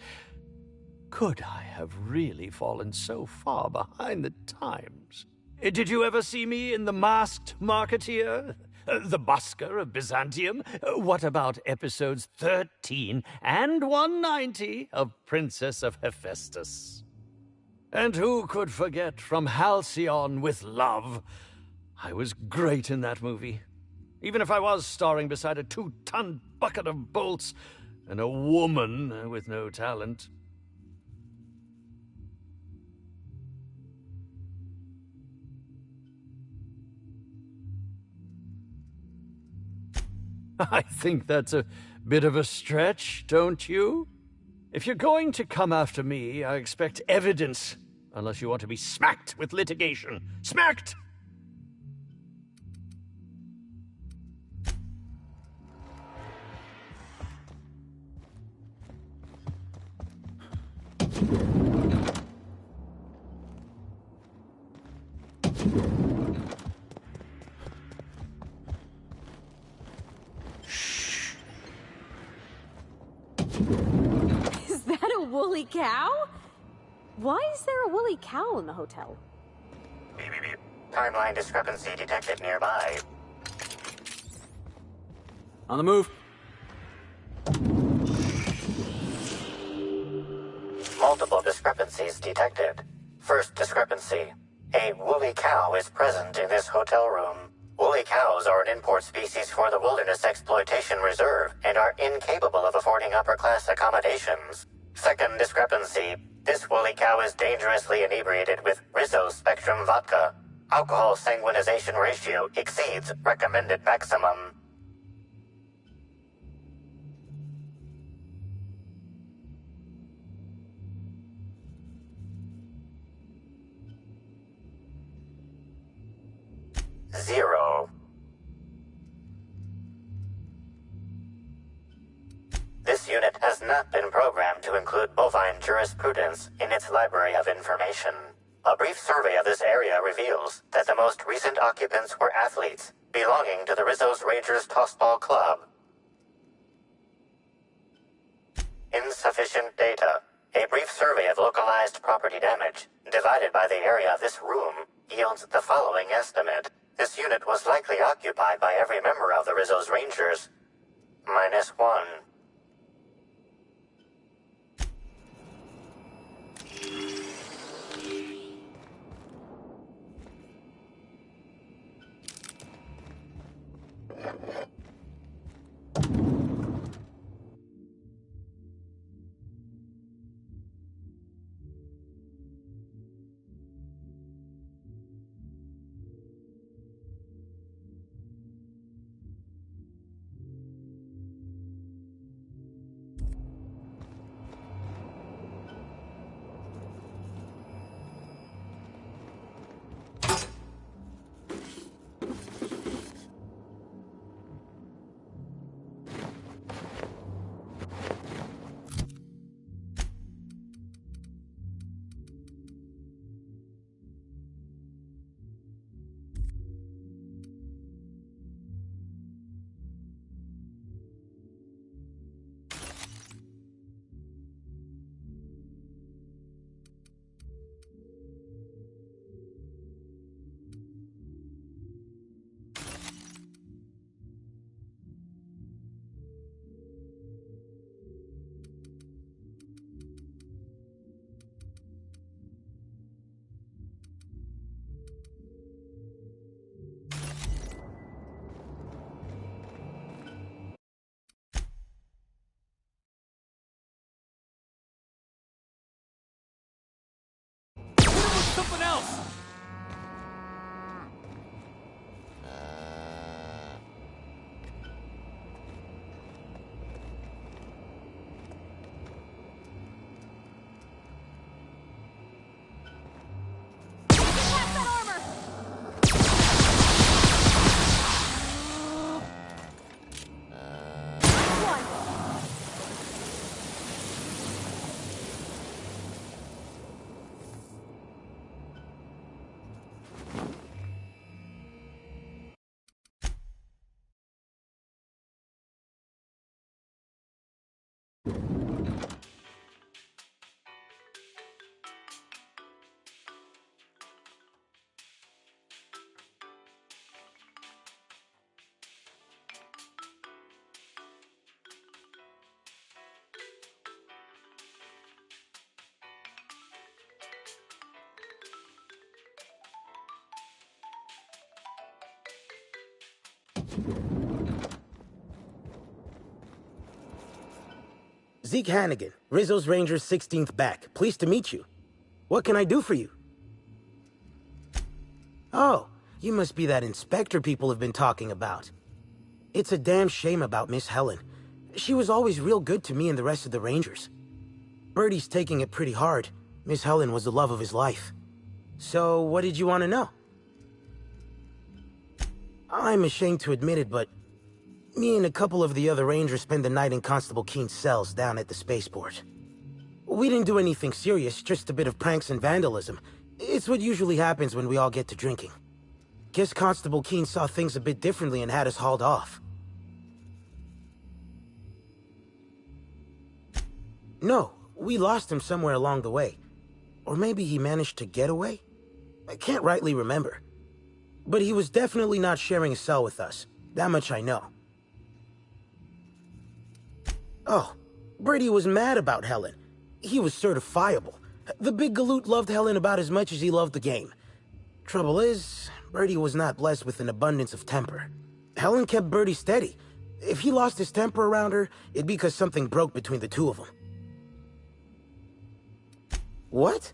Could I have really fallen so far behind the times? Did you ever see me in The Masked Marketeer? The Busker of Byzantium? What about episodes 13 and 190 of Princess of Hephaestus? And who could forget From Halcyon with Love? I was great in that movie. Even if I was starring beside a 2-ton bucket of bolts and a woman with no talent. I think that's a bit of a stretch, don't you? If you're going to come after me, I expect evidence, unless you want to be smacked with litigation. Smacked! Is that a woolly cow? Why is there a woolly cow in the hotel? Timeline discrepancy detected nearby. On the move. Multiple discrepancies detected. First discrepancy. A woolly cow is present in this hotel room. Woolly cows are an import species for the Wilderness Exploitation Reserve and are incapable of affording upper-class accommodations. Second discrepancy. This woolly cow is dangerously inebriated with Rizzo Spectrum vodka. Alcohol sanguinization ratio exceeds recommended maximum. Zero. This unit has not been programmed to include bovine jurisprudence in its library of information. A brief survey of this area reveals that the most recent occupants were athletes belonging to the Rizzo's Rangers Tossball Club. Insufficient data. A brief survey of localized property damage, divided by the area of this room, yields the following estimate. This unit was likely occupied by every member of the Rizzo's Rangers. -1. Something else! Zeke Hannigan, Rizzo's Rangers 16th back. Pleased to meet you. What can I do for you? Oh, you must be that inspector people have been talking about. It's a damn shame about Miss Helen. She was always real good to me and the rest of the Rangers. Birdie's taking it pretty hard. Miss Helen was the love of his life. So, what did you want to know? I'm ashamed to admit it, but me and a couple of the other Rangers spent the night in Constable Keen's cells down at the spaceport. We didn't do anything serious, just a bit of pranks and vandalism. It's what usually happens when we all get to drinking. Guess Constable Keen saw things a bit differently and had us hauled off. No, we lost him somewhere along the way. Or maybe he managed to get away? I can't rightly remember. But he was definitely not sharing a cell with us. That much I know. Oh, Brady was mad about Helen. He was certifiable. The big galoot loved Helen about as much as he loved the game. Trouble is, Birdie was not blessed with an abundance of temper. Helen kept Birdie steady. If he lost his temper around her, it'd be because something broke between the two of them. What?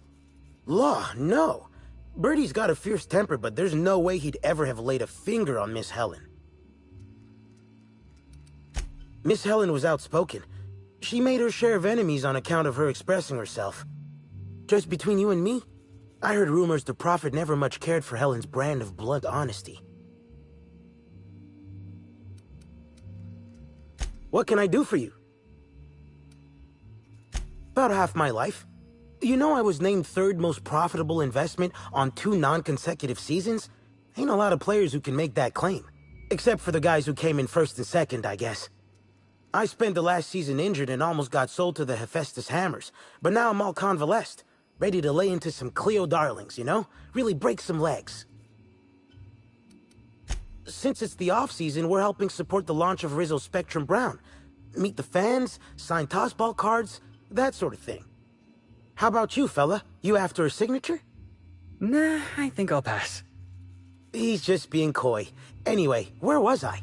Law, no. Birdie's got a fierce temper, but there's no way he'd ever have laid a finger on Miss Helen. Miss Helen was outspoken. She made her share of enemies on account of her expressing herself. Just between you and me, I heard rumors the Prophet never much cared for Helen's brand of blunt honesty. What can I do for you? About half my life. You know I was named third most profitable investment on 2 non-consecutive seasons? Ain't a lot of players who can make that claim. Except for the guys who came in first and second, I guess. I spent the last season injured and almost got sold to the Hephaestus Hammers, but now I'm all convalesced, ready to lay into some Cleo darlings, you know? Really break some legs. Since it's the off-season, we're helping support the launch of Rizzo Spectrum Brown. Meet the fans, sign tossball cards, that sort of thing. How about you, fella? You after a signature? Nah, I think I'll pass. He's just being coy. Anyway, where was I?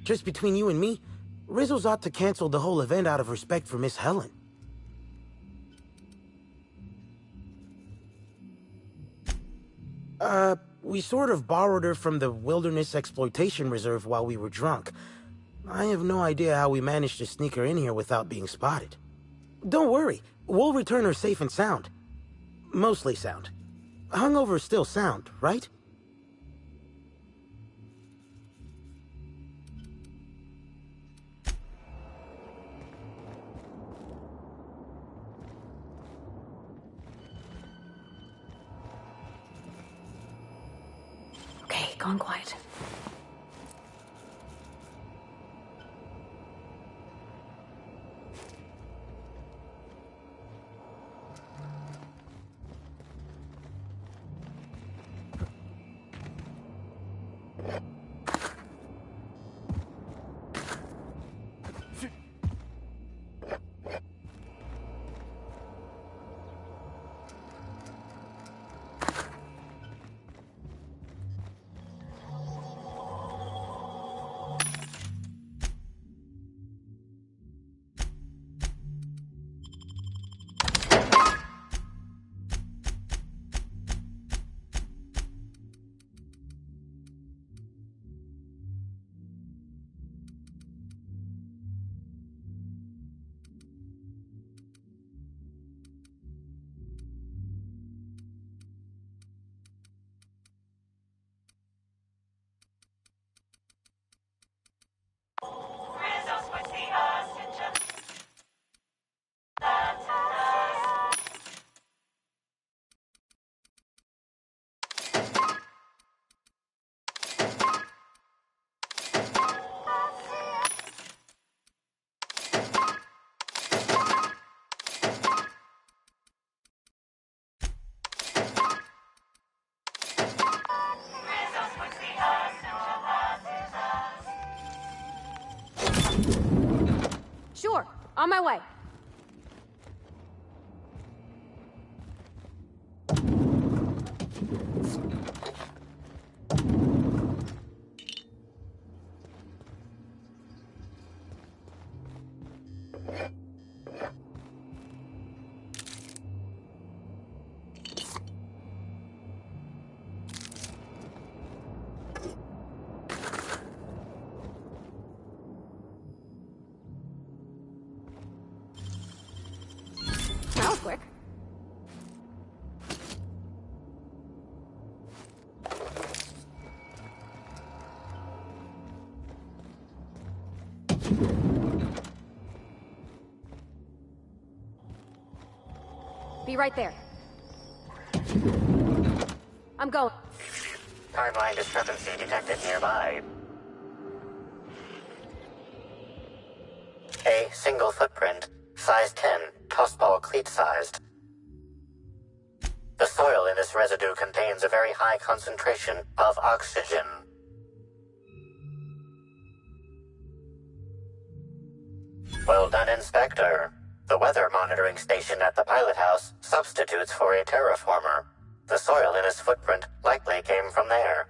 Just between you and me, Rizzo's ought to cancel the whole event out of respect for Miss Helen. We sort of borrowed her from the Wilderness Exploitation Reserve while we were drunk. I have no idea how we managed to sneak her in here without being spotted. Don't worry, we'll return her safe and sound. Mostly sound. Hungover still sound, right? Okay, gone quiet. Sure, on my way. That was quick. Be right there. I'm going. Timeline discrepancy detected nearby. A single footprint, size 10, tossball cleat-sized. The soil in this residue contains a very high concentration of oxygen. Well done, Inspector. The weather monitoring station at the pilot house substitutes for a terraformer. The soil in his footprint likely came from there.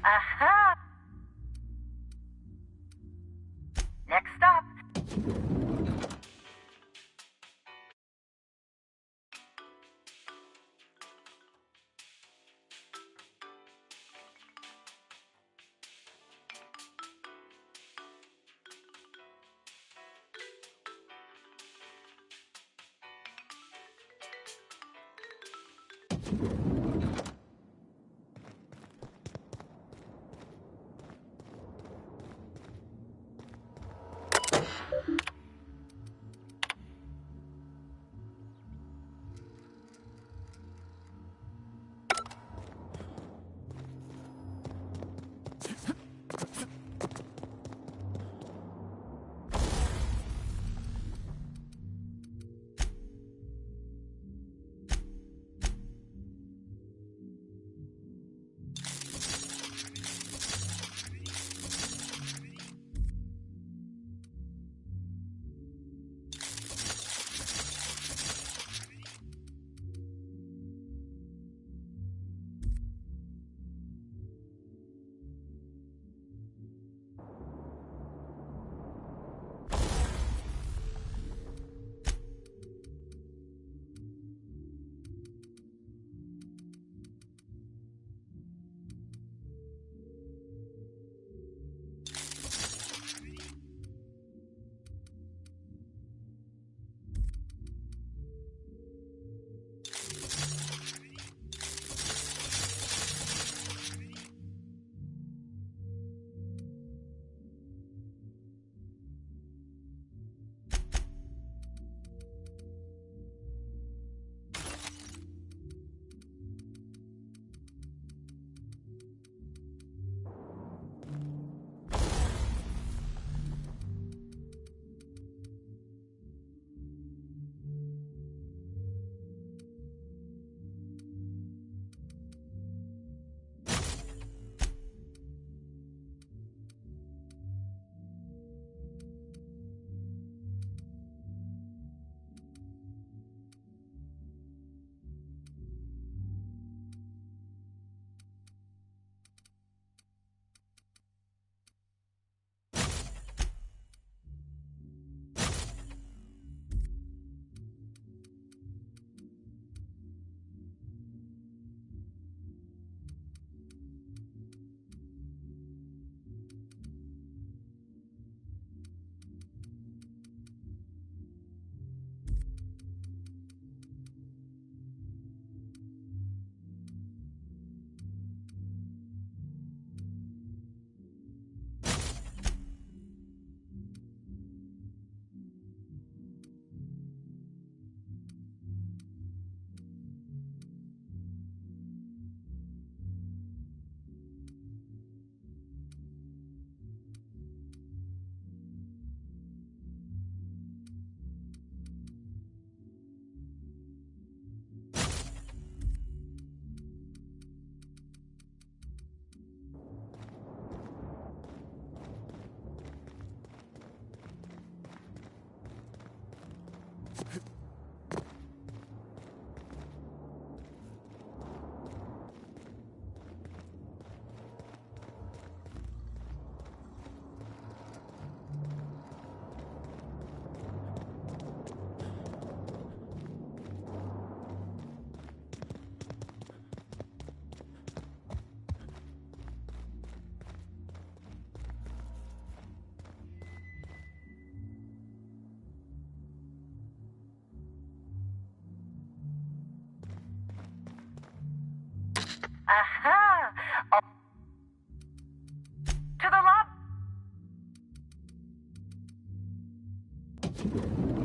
Aha! Next stop. Aha! Oh. To the lobby.